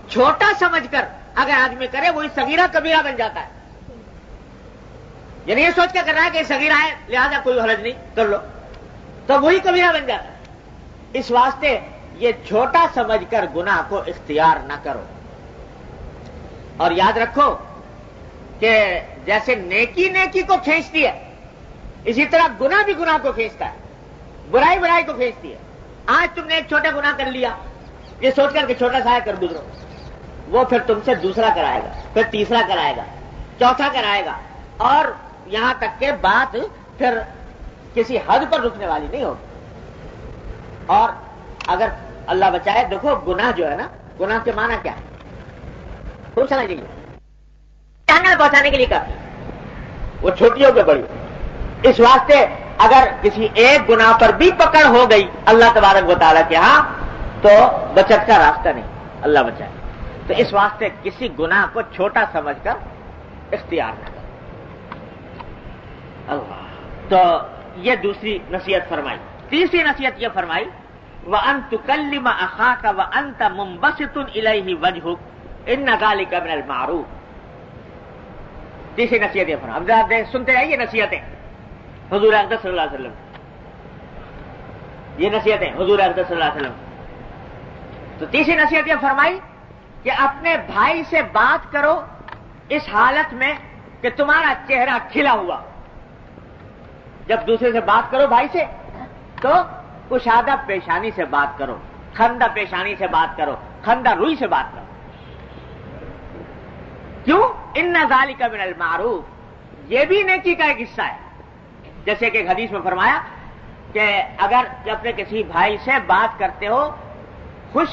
چھوٹا سمجھ کر اگر آدمی کرے وہی صغیرہ کبیرہ بن جاتا ہے. یعنی یہ سوچ کے کر رہا ہے کہ یہ صغیرہ ہے لہذا کوئی حرج نہیں کر لو تو وہی کبیرہ بن جاتا ہے. اس واسطے یہ چھوٹا سمجھ کر گناہ کو اختیار نہ کرو. اور یاد رکھو کہ جیسے نیکی نیکی کو کھینچتی ہے اسی طرح گناہ بھی گناہ کو کھینچتا ہے, برائی برائی کو کھینچتی ہے. آج تم نے ایک چھوٹا گناہ کر لیا یہ سوچ کر کہ چھوٹا سا ہے کر گزرو, وہ پھر تم سے دوسرا کرائے گا, پھر تیسرا کرائے گا, چوتھا کرائے گا, اور یہاں تک کہ بات پھر کسی حد پر رکنے والی نہیں ہوگی. اور اگر اللہ بچائے, دیکھو گناہ جو ہے نا گناہ کے معنی کیا ہے؟ خوب سمجھ لیجیے. جہنم پہنچانے کے لیے کافی، وہ چھوٹی ہو کے بڑی. اس واسطے اگر کسی ایک گناہ پر بھی پکڑ ہو گئی اللہ تبارک و تعالیٰ کے ہاں تو بچت کا راستہ نہیں، اللہ بچائے. تو اس واسطے کسی گناہ کو چھوٹا سمجھ کر اختیار نہ کرو. اللہ. تو یہ دوسری نصیحت فرمائی. تیسری نصیحت یہ فرمائی وَأَن تُكَلِّمَ أَخَاكَ وَأَنْتَ مُنبَسِطٌ إِلَيْهِ وَجْهُكَ إِنَّ ذَلِكَ مِنَ الْمَعْرُوفِ. تیسری نصیحت یہ فرمائی. اب ذرا سنتے رہیے نصیحتیں حضور اقدس صلی اللہ علیہ وسلم. یہ نصیحتیں حضور اقدس صلی اللہ علیہ وسلم. تو تیسری نصیحت یہ فرمائی کہ اپنے بھائی سے بات کرو اس حالت میں کہ تمہارا چہرہ کھلا ہوا. جب دوسرے سے بات کرو بھائی سے تو کشادہ پیشانی سے بات کرو، خندہ پیشانی سے بات کرو، خندہ روئی سے بات کرو. کیوں؟ ان ذالک من المعروف. یہ بھی نیکی کا ایک حصہ ہے. جیسے کہ ایک حدیث میں فرمایا کہ اگر اپنے کسی بھائی سے بات کرتے ہو خوش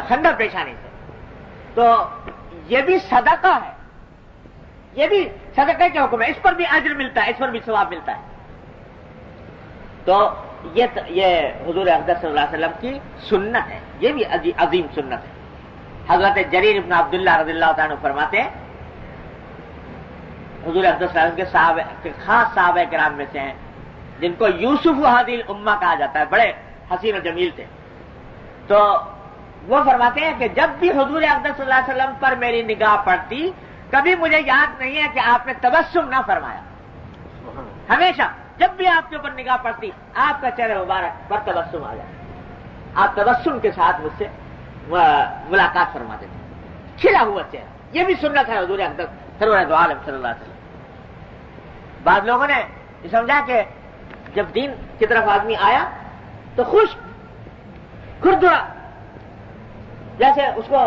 خندہ پیشانی سے تو یہ بھی صدقہ ہے. یہ بھی صدقہ کے حکم ہے. اس پر بھی اجر ملتا ہے، اس پر بھی ثواب ملتا ہے. تو یہ حضور اقدس صلی اللہ علیہ وسلم کی سنت ہے. یہ بھی عظیم سنت ہے. حضرت جریر ابن عبداللہ رضی اللہ تعالیٰ عنہ فرماتے ہیں حضور اقدس صلی اللہ علیہ وسلم کے خاص صحابہ کرام میں سے ہیں جن کو یوسف ہادی الامہ کہا جاتا ہے. بڑے حسین و جمیل تھے. تو وہ فرماتے ہیں کہ جب بھی حضور اقدس صلی اللہ علیہ وسلم پر میری نگاہ پڑتی کبھی مجھے یاد نہیں ہے کہ آپ نے تبسم نہ فرمایا. ہمیشہ جب بھی آپ کے اوپر نگاہ پڑتی آپ کا چہرہ مبارک پر تبسم آ جائے. آپ تبسم کے ساتھ مجھ سے ملاقات فرماتے تھے، کھلا ہوا چہرہ. یہ بھی سنت ہے حضور اقدس سرور دو عالم صلی اللہ علیہ وسلم. بعض لوگوں نے یہ سمجھا کہ جب دین کی طرف آدمی آیا تو خوش کھردرا، جیسے اس کو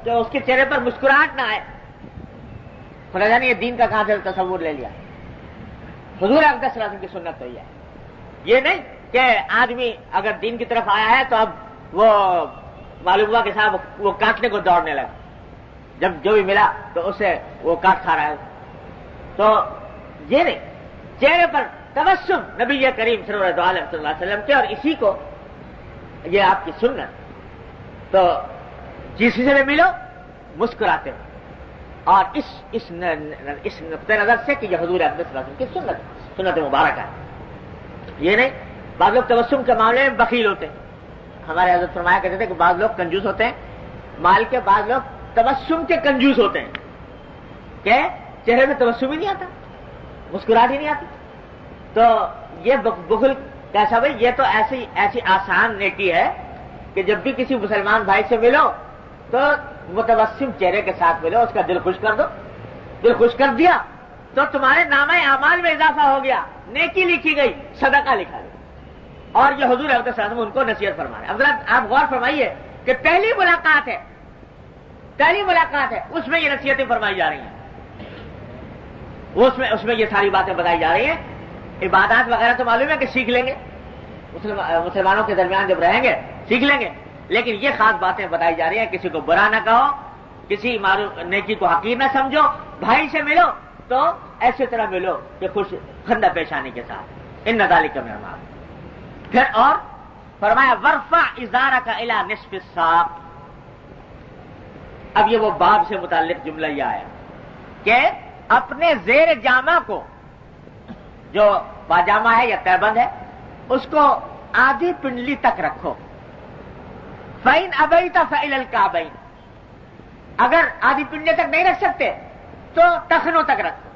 جو اس کے چہرے پر مسکراہٹ نہ آئے. خدا جانے یہ دین کا کہاں سے تصور لے لیا. حضور اقدس صلی اللہ علیہ وسلم کی سنت تو ہے یہ نہیں کہ آدمی اگر دین کی طرف آیا ہے تو اب وہ معلوم ہوا کہ صاحب وہ کاٹنے کو دوڑنے لگا. جب جو بھی ملا تو اسے وہ کاٹ کھا رہا ہے. تو یہ نہیں، چہرے پر تبسم نبی کریم صلی اللہ علیہ وسلم کے، اور اسی کو یہ آپ کی سنت. تو جس سے بھی ملو مسکراتے ہو. اور اس نقطۂ نظر سے کہ یہ حضور اقدس صلی اللہ علیہ وسلم کی سنت مبارک ہے. یہ نہیں بعض لوگ تبسم کے معاملے میں بخیل ہوتے ہیں. ہمارے حضرت فرمایا کہتے تھے کہ بعض لوگ کنجوس ہوتے ہیں مال کے، بعض لوگ تبسم کے کنجوس ہوتے ہیں کہ چہرے میں تبسم ہی نہیں آتا، مسکراہٹ ہی نہیں آتی. تو یہ بخل کیسا بھائی؟ یہ تو ایسی آسان نیکی ہے کہ جب بھی کسی مسلمان بھائی سے ملو تو متبسم چہرے کے ساتھ ملو، اس کا دل خوش کر دو. دل خوش کر دیا تو تمہارے نامہ اعمال میں اضافہ ہو گیا، نیکی لکھی گئی، صدقہ لکھا گیا. اور یہ حضور اقدس صلی اللہ علیہ وسلم ان کو نصیحت فرما رہے ہیں. اب آپ غور فرمائیے کہ پہلی ملاقات ہے، اس میں یہ نصیحتیں فرمائی جا رہی ہیں. اس میں یہ ساری باتیں بتائی جا رہی ہیں. عبادات وغیرہ تو معلوم ہے کہ سیکھ لیں گے، مسلمانوں کے درمیان جب رہیں گے سیکھ لیں گے. لیکن یہ خاص باتیں بتائی جا رہی ہیں. کسی کو برا نہ کہو، کسی نیکی کو حقیر نہ سمجھو. بھائی سے ملو تو ایسی طرح ملو کہ خوش خندہ پیشانی کے ساتھ. ان ذالک من المعروف. پھر اور فرمایا ورفع ازارک الی نصف الساق. اب یہ وہ باب سے متعلق جملہ یہ آیا کہ اپنے زیر جامہ کو، جو پاجامہ ہے یا تہبند ہے، اس کو آدھی پنڈلی تک رکھو. فَإِنْ أَبَيْتَ فَإِلَى الْكَعْبَيْنِ. اگر آدھی پنڈلی تک نہیں رکھ سکتے تو ٹخنوں تک رکھو.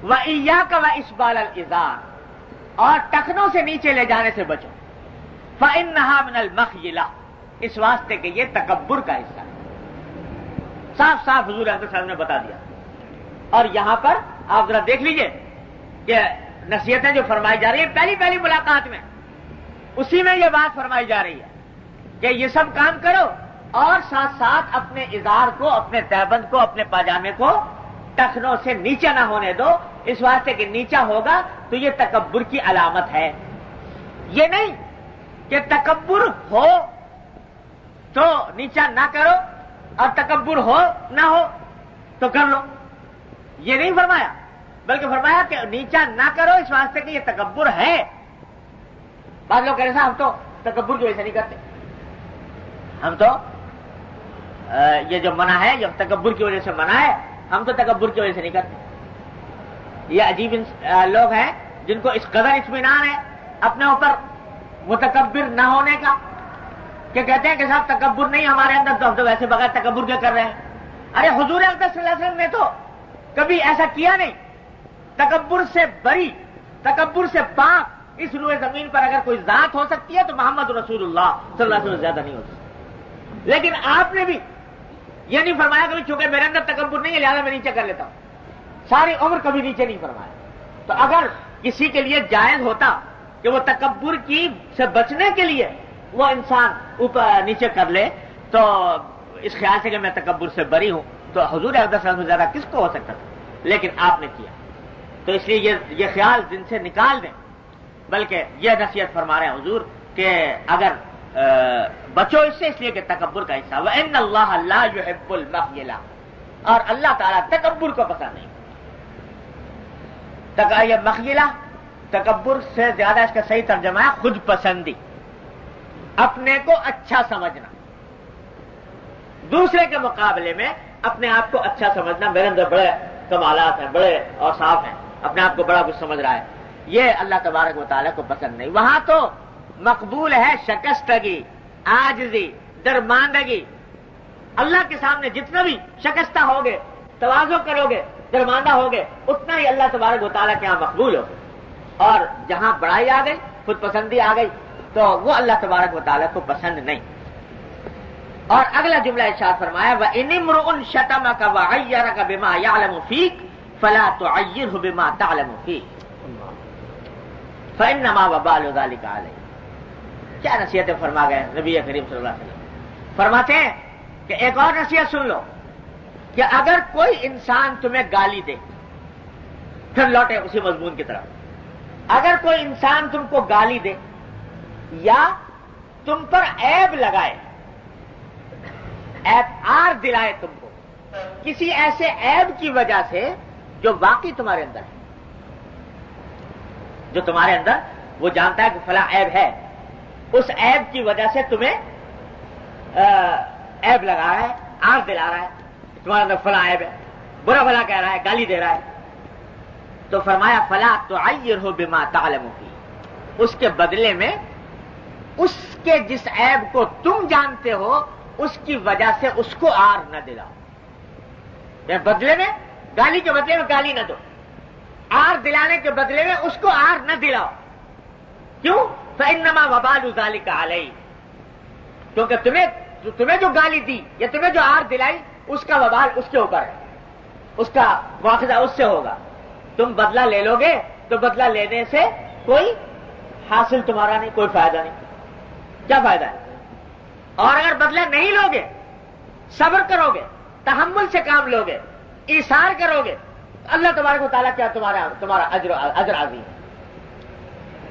وَإِيَّاكَ وَإِسْبَالَ الْإِزَارِ. اور ٹخنوں سے نیچے لے جانے سے بچو. فَإِنَّهَا مِنَ الْمَخْيِلَةِ. اس واسطے کہ یہ تکبر کا حصہ ہے. صاف صاف حضور اقدس صلی اللہ علیہ وسلم نے بتا دیا. اور یہاں پر آپ ذرا دیکھ لیجئے کہ نصیحتیں جو فرمائی جا رہی ہیں پہلی ملاقات میں، اسی میں یہ بات فرمائی جا رہی ہے کہ یہ سب کام کرو اور ساتھ ساتھ اپنے ازار کو، اپنے تہبند کو، اپنے پاجامے کو ٹخنوں سے نیچے نہ ہونے دو. اس واسطے کہ نیچا ہوگا تو یہ تکبر کی علامت ہے. یہ نہیں کہ تکبر ہو تو نیچا نہ کرو اور تکبر ہو نہ ہو تو کر لو، یہ نہیں فرمایا، بلکہ فرمایا کہ نیچا نہ کرو اس واسطے کہ یہ تکبر ہے۔ بعض لوگ کہہ رہے ہیں ہم تو تکبر کی وجہ سے نہیں کرتے، ہم تو یہ جو منع ہے یہ تکبر کی وجہ سے منع ہے، ہم تو تکبر کی وجہ سے نہیں کرتے۔ یہ عجیب لوگ ہیں جن کو اس قدر اطمینان ہے اپنے اوپر متکبر نہ ہونے کا کہ کہتے ہیں کہ صاحب تکبر نہیں ہمارے اندر، تو ہم تو ویسے بغیر تکبر کے کر رہے ہیں۔ ارے حضور اقدس صلی اللہ علیہ وسلم نے تو کبھی ایسا کیا نہیں، تکبر سے بری، تکبر سے پاک اس روئے زمین پر اگر کوئی ذات ہو سکتی ہے تو محمد رسول اللہ صلی اللہ علیہ وسلم زیادہ نہیں ہو سکتی۔ لیکن آپ نے بھی یہ نہیں فرمایا کہ چونکہ میرے اندر تکبر نہیں ہے لہٰذا میں نیچے کر لیتا ہوں، ساری عمر کبھی نیچے نہیں فرمایا۔ تو اگر کسی کے لیے جائز ہوتا کہ وہ تکبر کی سے بچنے کے لیے وہ انسان اوپر نیچے کر لے تو اس خیال سے کہ میں تکبر سے بری ہوں، تو حضور اقدس صلی اللہ علیہ وسلم سے زیادہ کس کو ہو سکتا تھا، لیکن آپ نے کیا، تو اس لیے یہ خیال دن سے نکال دیں۔ بلکہ یہ نصیحت فرما رہے ہیں حضور کہ اگر بچو اس سے، اس لیے کہ تکبر کا حصہ، وَإِنَّ اللَّهَ لَا يُحِبُّ الْمَخْيَلَةَ، اور اللہ تعالیٰ تکبر کو پسند نہیں۔ یہ مخیلہ تکبر سے زیادہ اس کا صحیح ترجمہ ہے خود پسندی، اپنے کو اچھا سمجھنا، دوسرے کے مقابلے میں اپنے آپ کو اچھا سمجھنا، میرے اندر بڑے کمالات ہیں، بڑے اوصاف ہیں، اپنے آپ کو بڑا کچھ سمجھ رہا ہے، یہ اللہ تبارک و تعالیٰ کو پسند نہیں۔ وہاں تو مقبول ہے شکستگی، عاجزی، درماندگی۔ اللہ کے سامنے جتنا بھی شکستہ ہوگے، تواضع کرو گے، درماندہ ہوگے، اتنا ہی اللہ تبارک و تعالیٰ کے یہاں مقبول ہوگے۔ اور جہاں بڑائی آ گئی، خود پسندی آ گئی، تو وہ اللہ تبارک و تعالیٰ کو پسند نہیں۔ اور اگلا جملہ ارشاد فرمایا وَإِنِ امْرُؤٌ شَتَمَكَ وَعَيَّرَكَ بِمَا يَعْلَمُ فِيكَ فَلَا تُعَيِّرْهُ بِمَا تَعْلَمُ فِيهِ فَإِنَّمَا وَبَالُ ذَلِكَ عَلَيْهِ۔ کیا نصیحتیں فرما گئے نبی کریم صلی اللہ علیہ وسلم، فرماتے ہیں کہ ایک اور نصیحت سن لو کہ اگر کوئی انسان تمہیں گالی دے، پھر لوٹے اسی مضمون کی طرف، اگر کوئی انسان تم کو گالی دے یا تم پر عیب لگائے، عیب آر دلائے تم کو کسی ایسے عیب کی وجہ سے جو واقعی تمہارے اندر ہے، جو تمہارے اندر وہ جانتا ہے کہ فلاں عیب ہے، اس عیب کی وجہ سے تمہیں عیب لگا رہا ہے، آر دلا رہا ہے، تمہارے اندر فلاں عیب ہے، برا بھلا کہہ رہا ہے، گالی دے رہا ہے، تو فرمایا فلا تعیرہ بما تعلم فیہ، اس کے بدلے میں اس کے جس عیب کو تم جانتے ہو اس کی وجہ سے اس کو آر نہ دلاؤ۔ بدلے میں گالی کے بدلے میں گالی نہ دو، آر دلانے کے بدلے میں اس کو آر نہ دلاؤ۔ کیوں؟ فإنما وبال ذلك علیہ، کیونکہ تمہیں جو گالی دی یا تمہیں جو آر دلائی اس کا وبال اس کے اوپر ہے، اس کا مواخذہ اس سے ہوگا۔ تم بدلہ لے لو گے تو بدلہ لینے سے کوئی حاصل تمہارا نہیں، کوئی فائدہ نہیں، کیا فائدہ ہے؟ اور اگر بدلہ نہیں لوگے، صبر کرو گے، تحمل سے کام لوگے، ایثار کرو گے، اللہ تبارک و تعالیٰ کیا تمہارا اجر عظیم ہے۔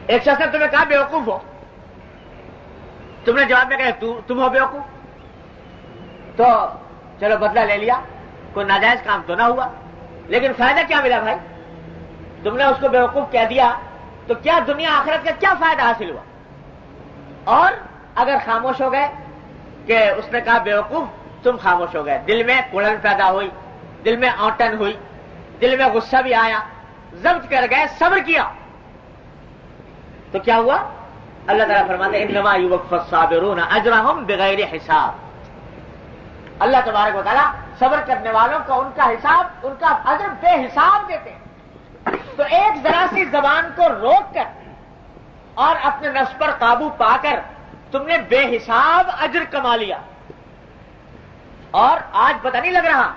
ایک شخص نے تمہیں کہا بیوقوف ہو، تم نے جواب میں کہا تم ہو بیوقوف، تو چلو بدلہ لے لیا، کوئی ناجائز کام تو نہ ہوا، لیکن فائدہ کیا ملا بھائی؟ تم نے اس کو بیوقوف کہہ دیا تو کیا دنیا آخرت کا کیا فائدہ حاصل ہوا؟ اور اگر خاموش ہو گئے کہ اس نے کہا بیوقوف، تم خاموش ہو گئے، دل میں کڑن پیدا ہوئی، دل میں اونٹن ہوئی، دل میں غصہ بھی آیا، ضبط کر گئے، صبر کیا، تو کیا ہوا؟ اللہ تعالیٰ فرماتے ہیں انما یوفی الصابرون اجرہم بغیر حساب، اللہ تبارک و تعالیٰ صبر کرنے والوں کو ان کا حساب، ان کا اجر بے حساب دیتے ہیں۔ تو ایک ذرا سی زبان کو روک کر اور اپنے نفس پر قابو پا کر تم نے بے حساب اجر کما لیا، اور آج پتہ نہیں لگ رہا،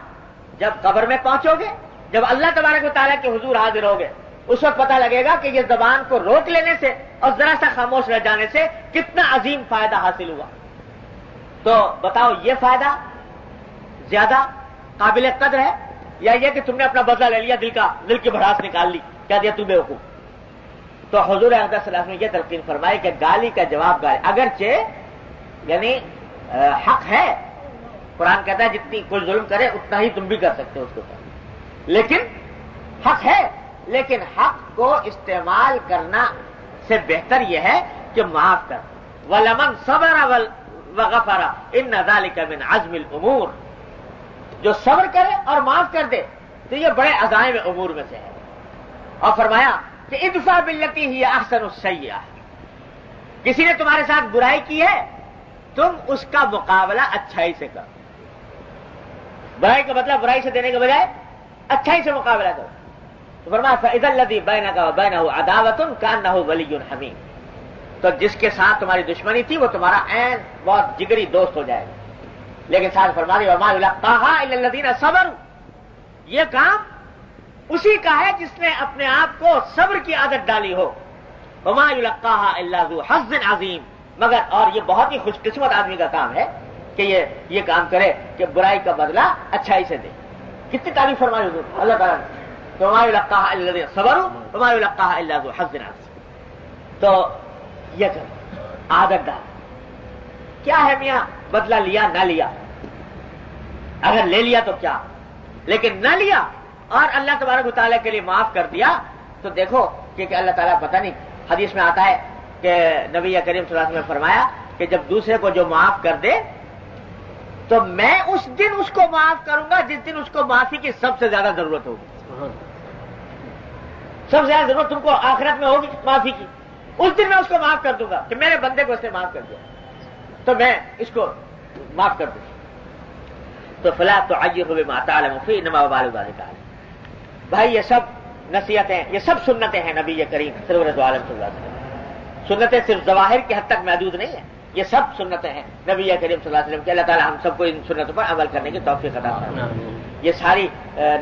جب قبر میں پہنچو گے، جب اللہ تبارک و تعالیٰ کے حضور حاضر ہوگے، اس وقت پتہ لگے گا کہ یہ زبان کو روک لینے سے اور ذرا سا خاموش رہ جانے سے کتنا عظیم فائدہ حاصل ہوا۔ تو بتاؤ یہ فائدہ زیادہ قابل قدر ہے یا یہ کہ تم نے اپنا بدلہ لے لیا، دل کی بھڑاس نکال لی، کیا دیا تم بیوقوف؟ تو حضور اقدس صلی اللہ علیہ وسلم نے یہ تلقین فرمائی کہ گالی کا جواب گالی، اگرچہ یعنی حق ہے، قرآن کہتا ہے جتنی کوئی ظلم کرے اتنا ہی تم بھی کر سکتے ہو اس کو، لیکن حق ہے، لیکن حق کو استعمال کرنا سے بہتر یہ ہے کہ معاف کر. وَلَمَنْ صَبَرَ وَغَفَرَ إِنَّ ذَلِكَ مِنْ عَزْمِ الْأُمُورِ، جو صبر کرے اور معاف کر دے تو یہ بڑے عزائم امور میں سے ہے. اور فرمایا کہ ادفع باللتی ہی احسن السیئہ، کسی نے تمہارے ساتھ برائی کی ہے تم اس کا مقابلہ اچھائی سے کرو. برائی کا مطلب برائی سے دینے کے بجائے اچھائی سے مقابلہ کرو. تو فرمایا فَإِذَا الَّذِي بَيْنَكَ وَبَيْنَهُ عَدَاوَةٌ كَأَنَّهُ وَلِيٌّ حَمِيمٌ، تو جس کے ساتھ تمہاری دشمنی تھی وہ تمہارا عین بہت جگری دوست ہو جائے گا. لیکن ساتھ فرما رہی وَمَا يُلَقَّاهَا إِلَّا الَّذِينَ صَبَرُوا، یہ کام اسی کا ہے جس نے اپنے آپ کو صبر کی عادت ڈالی ہو. وَمَا يُلَقَّاهَا إِلَّا ذُو حَظٍّ عَظِيمٍ، مگر اور یہ بہت ہی خوش قسمت آدمی کا کام ہے کہ یہ کام کرے کہ برائی کا بدلہ اچھائی سے دے. کتنی تعریف فرمائی حضور اللہ تعالیٰ نے. وَمَا يُلَقَّاهَا إِلَّا الَّذِينَ صَبَرُوا وَمَا يُلَقَّاهَا إِلَّا ذُو حَظٍّ عَظِيمٍ. تو یہ کرو، عادت ڈال. کیا ہے میاں بدلہ لیا نہ لیا، اگر لے لیا تو کیا، لیکن نہ لیا اور اللہ تبارک و تعالیٰ کے لیے معاف کر دیا تو دیکھو کہ اللہ تعالیٰ پتہ نہیں، حدیث میں آتا ہے کہ نبی کریم صلی اللہ علیہ وسلم نے فرمایا کہ جب دوسرے کو جو معاف کر دے تو میں اس دن اس کو معاف کروں گا جس دن اس کو معافی کی سب سے زیادہ ضرورت ہوگی. سب سے زیادہ ضرورت تم کو آخرت میں ہوگی معافی کی، اس دن میں اس کو معاف کر دوں گا کہ میرے بندے کو اس نے معاف کر دیا تو میں اس کو معاف کر دوں. تو فلا تعیروا بما تعلموا فی انما وبال ذلک علیکم. بھائی یہ سب نصیحتیں، یہ سب سنتیں ہیں نبی کریم سرور عالم صلی اللہ علیہ وسلم. سنتیں صرف ظواہر کے حد تک محدود نہیں ہیں، یہ سب سنتیں ہیں نبی کریم صلی اللہ علیہ وسلم کی. اللہ تعالیٰ ہم سب کو ان سنتوں پر عمل کرنے کی توفیق عطا فرمائے. یہ ساری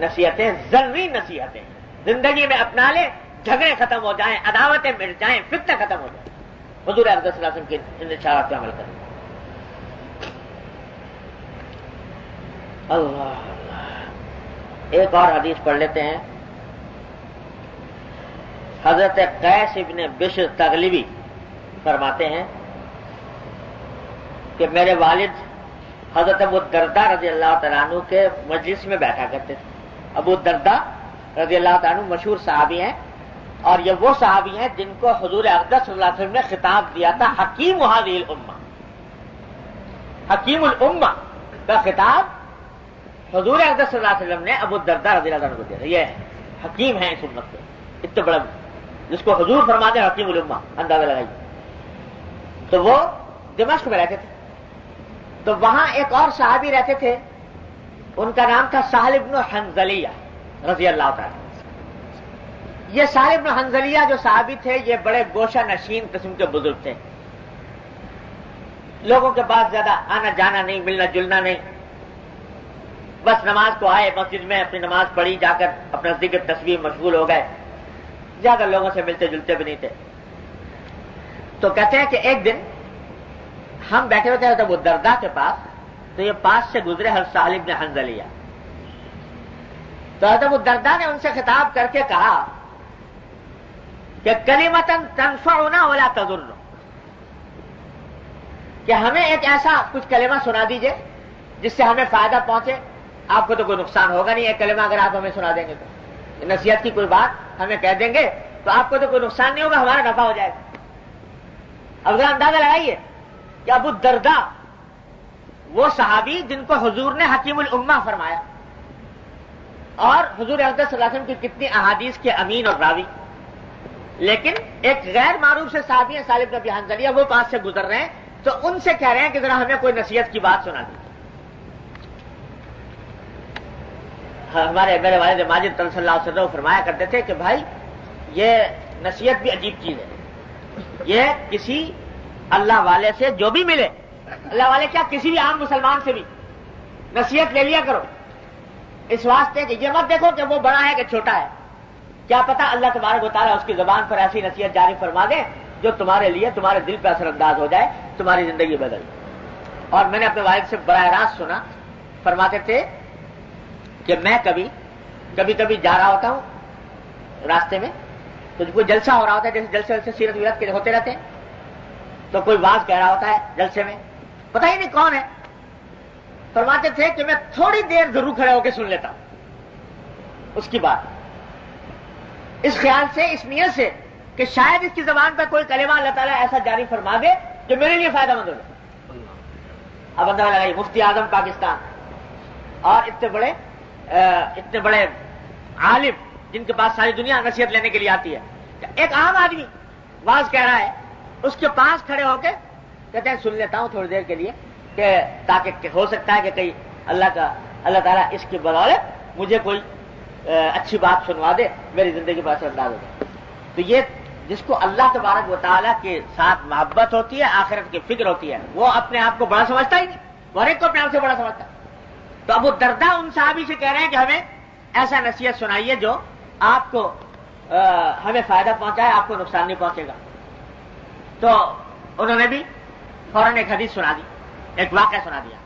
نصیحتیں ضروری نصیحتیں ہیں، زندگی میں اپنا لیں، جھگڑے ختم ہو جائیں، عداوتیں مٹ جائیں، فتنہ ختم ہو جائے. حضور اقدس صلی اللہ علیہ وسلم کی ان اشارات پہ عمل کریں. اللہ ایک اور حدیث پڑھ لیتے ہیں. حضرت قیس ابن بشر تغلبی فرماتے ہیں کہ میرے والد حضرت ابو الدرداء رضی اللہ تعالیٰ عنہ کے مجلس میں بیٹھا کرتے تھے. ابو الدرداء رضی اللہ تعالیٰ عنہ مشہور صحابی ہیں، اور یہ وہ صحابی ہیں جن کو حضور اقدس صلی اللہ علیہ وسلم نے خطاب دیا تھا حکیم هذه الامہ. حکیم الامہ کا خطاب حضور اقدس صلی اللہ علیہ وسلم نے ابو الدرداء رضی اللہ عنہ کو دیا. یہ حکیم ہیں اس امت کے، اتنا بڑا جس کو حضور فرماتے ہیں حکیم الامہ، اندازہ لگائیے. تو وہ دمشق میں رہتے تھے. تو وہاں ایک اور صحابی رہتے تھے، ان کا نام تھا سہل بن حنظلیہ رضی اللہ تعالی. یہ سہل بن حنظلیہ جو صحابی تھے یہ بڑے گوشہ نشین قسم کے بزرگ تھے. لوگوں کے پاس زیادہ آنا جانا نہیں، ملنا جلنا نہیں، بس نماز کو آئے، مسجد میں اپنی نماز پڑھی، جا کر اپنا ذکر تسبیح مشغول ہو گئے، زیادہ لوگوں سے ملتے جلتے بھی نہیں تھے. تو کہتے ہیں کہ ایک دن ہم بیٹھے ہوتے ہیں ابو الدرداء کے پاس، تو یہ پاس سے گزرے حضرت سہل بن حنظلیہ. تو حضرت ابو الدرداء نے ان سے خطاب کر کے کہا کہ کلمتن تنفعنا ولا تضرنا، کہ ہمیں ایک ایسا کچھ کلمہ سنا دیجئے جس سے ہمیں فائدہ پہنچے. آپ کو تو کوئی نقصان ہوگا نہیں، ایک کلمہ اگر آپ ہمیں سنا دیں گے تو نصیحت کی کوئی بات ہمیں کہہ دیں گے تو آپ کو تو کوئی نقصان نہیں ہوگا، ہمارا نفع ہو جائے گا. اب ذرا اندازہ لگائیے کہ ابو الدرداء وہ صحابی جن کو حضور نے حکیم الامہ فرمایا، اور حضور اقدس صلی اللہ علیہ وسلم کی کتنی احادیث کے امین اور راوی، لیکن ایک غیر معروف سے صحابی ہیں سہل بن حنظلیہ، وہ پاس سے گزر رہے ہیں تو ان سے کہہ رہے ہیں کہ ذرا ہمیں کوئی نصیحت کی بات سنا دی. میرے والد ماجد صلی اللہ علیہ وسلم فرمایا کرتے تھے کہ بھائی یہ نصیحت بھی عجیب چیز ہے. یہ کسی اللہ والے سے جو بھی ملے، اللہ والے کیا کسی بھی عام مسلمان سے بھی نصیحت لے لیا کرو، اس واسطے کہ یہ مت دیکھو کہ وہ بڑا ہے کہ چھوٹا ہے، کیا پتا اللہ تبارک و تعالیٰ اس کی زبان پر ایسی نصیحت جاری فرما دے جو تمہارے لیے تمہارے دل پہ اثر انداز ہو جائے، تمہاری زندگی بدل. اور میں نے اپنے والد سے براہ راست سنا، فرماتے تھے کہ میں کبھی کبھی جا رہا ہوتا ہوں راستے میں، تو کوئی جلسہ ہو رہا ہوتا ہے، جیسے جلسے سیرت ویرت کے ہوتے رہتے ہیں، تو کوئی واعظ کہہ رہا ہوتا ہے جلسے میں، پتہ ہی نہیں کون ہے. فرماتے تھے کہ میں تھوڑی دیر ضرور کھڑے ہو کے سن لیتا ہوں اس کی بات، اس خیال سے، اس نیت سے کہ شاید اس کی زبان پر کوئی کلمہ اللہ تعالیٰ ایسا جاری فرما دے جو میرے لیے فائدہ مند ہو جائے. اب اندازہ لگائیے، مفتی اعظم پاکستان اور اتنے بڑے عالم جن کے پاس ساری دنیا نصیحت لینے کے لیے آتی ہے، ایک عام آدمی واز کہہ رہا ہے، اس کے پاس کھڑے ہو کے کہتے ہیں سن لیتا ہوں تھوڑی دیر کے لیے، کہ تاکہ ہو سکتا ہے کہ کہیں اللہ تعالیٰ اس کی بدولت مجھے کوئی اچھی بات سنوا دے، میری زندگی پر اثر انداز ہو جائے. تو یہ جس کو اللہ تبارک و تعالیٰ کے ساتھ محبت ہوتی ہے، آخرت کی فکر ہوتی ہے، وہ اپنے آپ کو بڑا سمجھتا ہی نہیں، وہ ہر ایک کو اپنے آپ سے بڑا سمجھتا ہے. تو ابو الدرداء ان صحابی سے کہہ رہے ہیں کہ ہمیں ایسا نصیحت سنائیے جو آپ کو ہمیں فائدہ پہنچائے، آپ کو نقصان نہیں پہنچے گا. تو انہوں نے بھی فوراً ایک حدیث سنا دی، ایک واقعہ سنا دیا.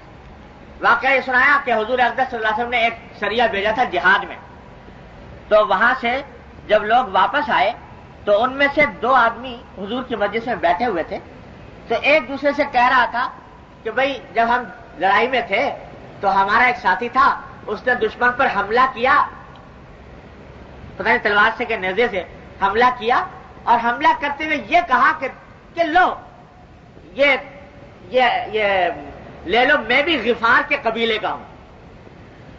واقعہ یہ سنایا کہ حضور اقدس صلی اللہ علیہ وسلم نے ایک سریہ بھیجا تھا جہاد میں. تو وہاں سے جب لوگ واپس آئے تو ان میں سے 2 آدمی حضور کی مجلس میں بیٹھے ہوئے تھے. تو ایک دوسرے سے کہہ رہا تھا کہ بھئی جب ہم لڑائی میں تھے تو ہمارا ایک ساتھی تھا، اس نے دشمن پر حملہ کیا، پتہ نہیں تلوار سے کہ نیزے سے حملہ کیا، اور حملہ کرتے ہوئے یہ کہا کہ لو یہ لے لو، میں بھی غفار کے قبیلے کا ہوں.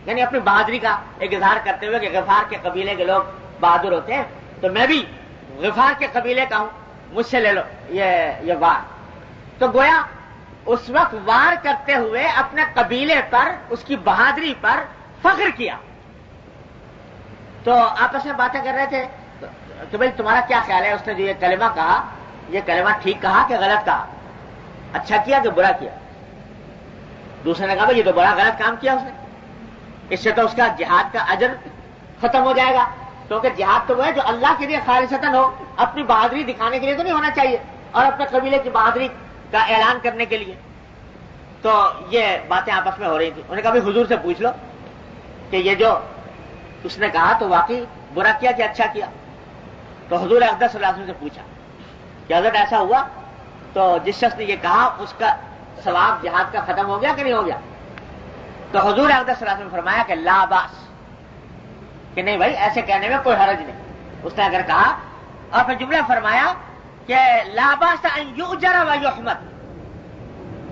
یعنی اپنی بہادری کا ایک اظہار کرتے ہوئے کہ غفار کے قبیلے کے لوگ بہادر ہوتے ہیں، تو میں بھی غفار کے قبیلے کا ہوں، مجھ سے لے لو یہ وار. تو گویا اس وقت وار کرتے ہوئے اپنے قبیلے پر، اس کی بہادری پر فخر کیا. تو آپس میں باتیں کر رہے تھے کہ بھئی تمہارا کیا خیال ہے، اس نے جو یہ کلمہ کہا، یہ کلمہ ٹھیک کہا کہ غلط کہا، اچھا کیا کہ برا کیا؟ دوسرے نے کہا بھئی یہ تو بڑا غلط کام کیا اس نے، اس سے تو اس کا جہاد کا اجر ختم ہو جائے گا، کیونکہ جہاد تو وہ ہے جو اللہ کے لیے خالصتاً ہو، اپنی بہادری دکھانے کے لیے تو نہیں ہونا چاہیے، اور اپنے قبیلے کی بہادری کا اعلان کرنے کے لیے. تو یہ باتیں آپس میں ہو رہی تھی. انہوں نے کہا بھئی حضور سے پوچھ لو کہ یہ جو اس نے کہا تو واقعی برا کیا کہ اچھا کیا؟ تو حضور اقدس صلی اللہ علیہ وسلم سے پوچھا کہ حضرت ایسا ہوا تو جس شخص نے یہ کہا اس کا ثواب جہاد کا ختم ہو گیا کہ نہیں ہو گیا؟ تو حضور اقدس صلی اللہ علیہ وسلم نے فرمایا کہ لا باس، کہ نہیں بھائی ایسے کہنے میں کوئی حرج نہیں. اس نے اگر کہا، اور پھر جملہ فرمایا کہ لا باس ان یؤجر و یحمد،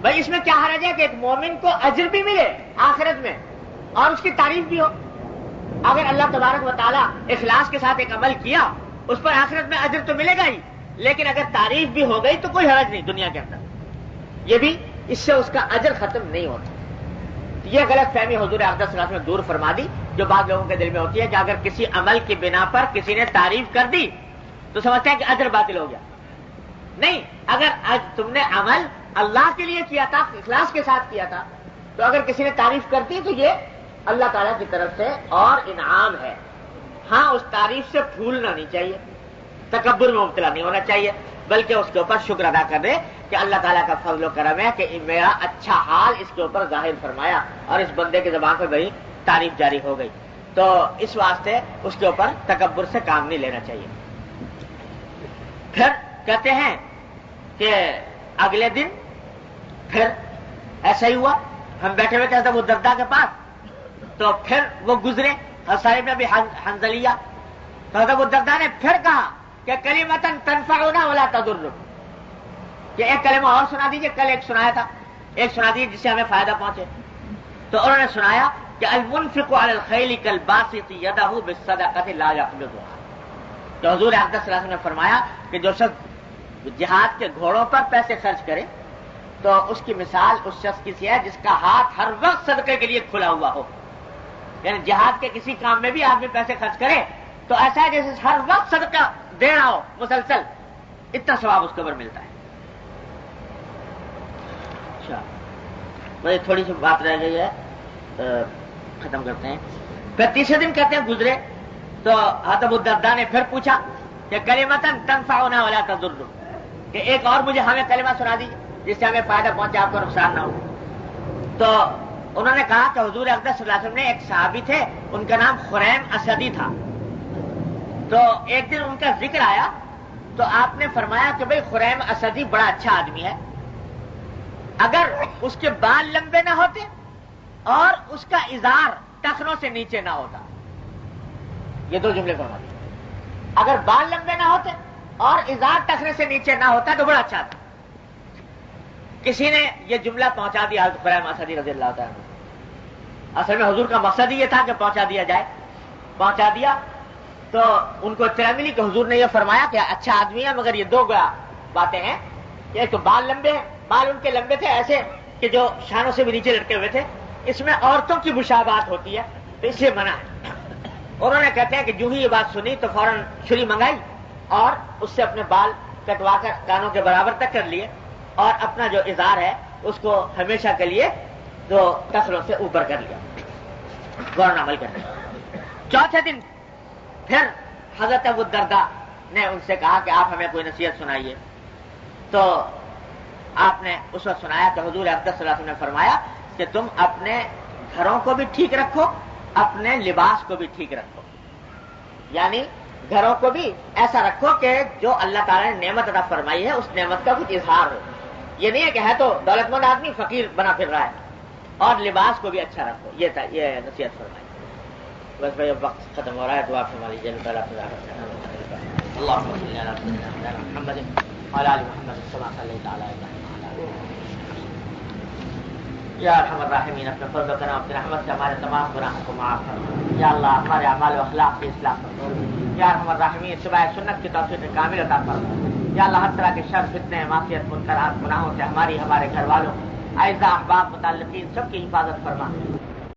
بھائی اس میں کیا حرج ہے کہ ایک مومن کو اجر بھی ملے آخرت میں اور اس کی تعریف بھی ہو. اگر اللہ تبارک و تعالیٰ اخلاص کے ساتھ ایک عمل کیا، اس پر آخرت میں اجر تو ملے گا ہی، لیکن اگر تعریف بھی ہو گئی تو کوئی حرج نہیں دنیا کے اندر، یہ بھی اس سے اس کا اجر ختم نہیں ہوتا. یہ غلط فہمی حضور اقدس صلی اللہ علیہ وسلم نے دور فرما دی، جو بعض لوگوں کے دل میں ہوتی ہے کہ اگر کسی عمل کی بنا پر کسی نے تعریف کر دی تو سمجھتے ہیں کہ اجر باطل ہو گیا. نہیں، اگر تم نے عمل اللہ کے لیے کیا تھا، اخلاص کے ساتھ کیا تھا، تو اگر کسی نے تعریف کر دی تو یہ اللہ تعالیٰ کی طرف سے اور انعام ہے. ہاں اس تعریف سے پھولنا نہیں چاہیے، تکبر میں مبتلا نہیں ہونا چاہیے، بلکہ اس کے اوپر شکر ادا کر دے کہ اللہ تعالیٰ کا فضل و کرم ہے کہ میرا اچھا حال اس کے اوپر ظاہر فرمایا اور اس بندے کی زبان پہ بڑی تعریف جاری ہو گئی. تو اس واسطے اس کے اوپر تکبر سے کام نہیں لینا چاہیے. پھر کہتے ہیں کہ اگلے دن پھر ایسا ہی ہوا، ہم بیٹھے ہوئے تھے حضرت ابو الدرداء کے پاس، تو پھر وہ گزرے حسین ابی حنظلیہ. تو حضرت ابو الدرداء نے پھر کہا کہ کلمتن تنفعنا ولا تضر، کہ ایک کلمہ اور سنا دیجیے، کل ایک سنایا تھا، ایک سنا دیجیے جس سے ہمیں فائدہ پہنچے. تو انہوں نے سنایا کہ المنفق علی الخیل کالباسط یدہ بالصدقۃ لا یقبضها. تو حضور اقدس صلی اللہ علیہ وسلم نے فرمایا کہ جو شخص جہاد کے گھوڑوں پر پیسے خرچ کرے تو اس کی مثال اس شخص کی سی ہے جس کا ہاتھ ہر وقت صدقے کے لیے کھلا ہوا ہو. یعنی جہاد کے کسی کام میں بھی آدمی پیسے خرچ کرے تو ایسا ہے جیسے ہر وقت صدقہ دے رہا ہو مسلسل، اتنا ثواب اس کے اوپر ملتا ہے. اچھا بھائی تھوڑی سی بات رہ گئی ہے، ختم کرتے ہیں. پھر تیسرے دن کہتے ہیں گزرے تو حضرت ابو الدرداء نے پھر پوچھا کہ کلمتن تنفعنا ولا تضر، کہ ایک اور مجھے ہمیں کلمہ سنا دیجیے جس سے ہمیں فائدہ پہنچے، آپ کو نقصان نہ ہو. تو انہوں نے کہا کہ حضور اقدس صلی اللہ علیہ وسلم نے ایک صحابی تھے، ان کا نام خریم اسدی تھا. تو ایک دن ان کا ذکر آیا تو آپ نے فرمایا کہ بھئی خریم اسدی بڑا اچھا آدمی ہے، اگر اس کے بال لمبے نہ ہوتے اور اس کا ازار ٹخنوں سے نیچے نہ ہوتا. یہ دو جملے فرما دیے. اگر بال لمبے نہ ہوتے اور ازار ٹخنے سے نیچے نہ ہوتا تو بڑا اچھا تھا. کسی نے یہ جملہ پہنچا دیا حضرت خریم اسدی رضی اللہ تعالیٰ عنہ. اصل میں حضور کا مقصد ہی یہ تھا کہ پہنچا دیا جائے. پہنچا دیا تو ان کو اطلاع ملی کہ حضور نے یہ فرمایا کہ اچھا آدمی ہے مگر یہ دو باتیں ہیں. ایک تو بال لمبے ہیں, بال ان کے لمبے تھے ایسے کہ جو شانوں سے بھی نیچے لٹکے ہوئے تھے. اس میں عورتوں کی مشابہت ہوتی ہے تو اس سے منع ہے. انہوں نے کہتے ہیں کہ جو ہی یہ بات سنی تو فوراً چھری منگائی اور اس سے اپنے بال کٹوا کر کانوں کے برابر تک کر لیے اور اپنا جو ازار ہے اس کو ہمیشہ کے لیے دو ٹخنوں سے اوپر کر لیا. غور عمل کرنے. چوتھے دن پھر حضرت ابو الدرداء نے ان سے کہا کہ آپ ہمیں کوئی نصیحت سنائیے. تو آپ نے اس وقت سنایا کہ حضور اقدس صلی اللہ علیہ وسلم نے فرمایا کہ تم اپنے گھروں کو بھی ٹھیک رکھو, اپنے لباس کو بھی ٹھیک رکھو. یعنی گھروں کو بھی ایسا رکھو کہ جو اللہ تعالیٰ نے نعمت عطا فرمائی ہے اس نعمت کا کچھ اظہار ہو. یہ نہیں ہے کہ ہے تو دولت مند آدمی فقیر بنا پھر رہا ہے. اور لباس کو بھی اچھا رکھو. یہ نصیحت فرمائی. بس بھائی اب وقت ختم ہو رہا ہے. دعا فرما لیجیے اللہ تعالیٰ اللهم صل على سيدنا محمد وعلى ال محمد كما صليت على ابراهيم. یا ارحم الراحمین اپنے فضل و کرم اپنی رحمت سے ہمارے تمام گناہوں کو معاف کر. یا اللہ ہمارے اعمال و اخلاق کی اصلاح کر. یا ارحم الراحمین اتباع سنت کی توفیق کامل عطا فرما. یا اللہ ہر طرح کے شر فتنے معصیت منکرات گناہوں سے ہمارے گھر والوں اعزاء احباب متعلقین سب کی حفاظت فرما.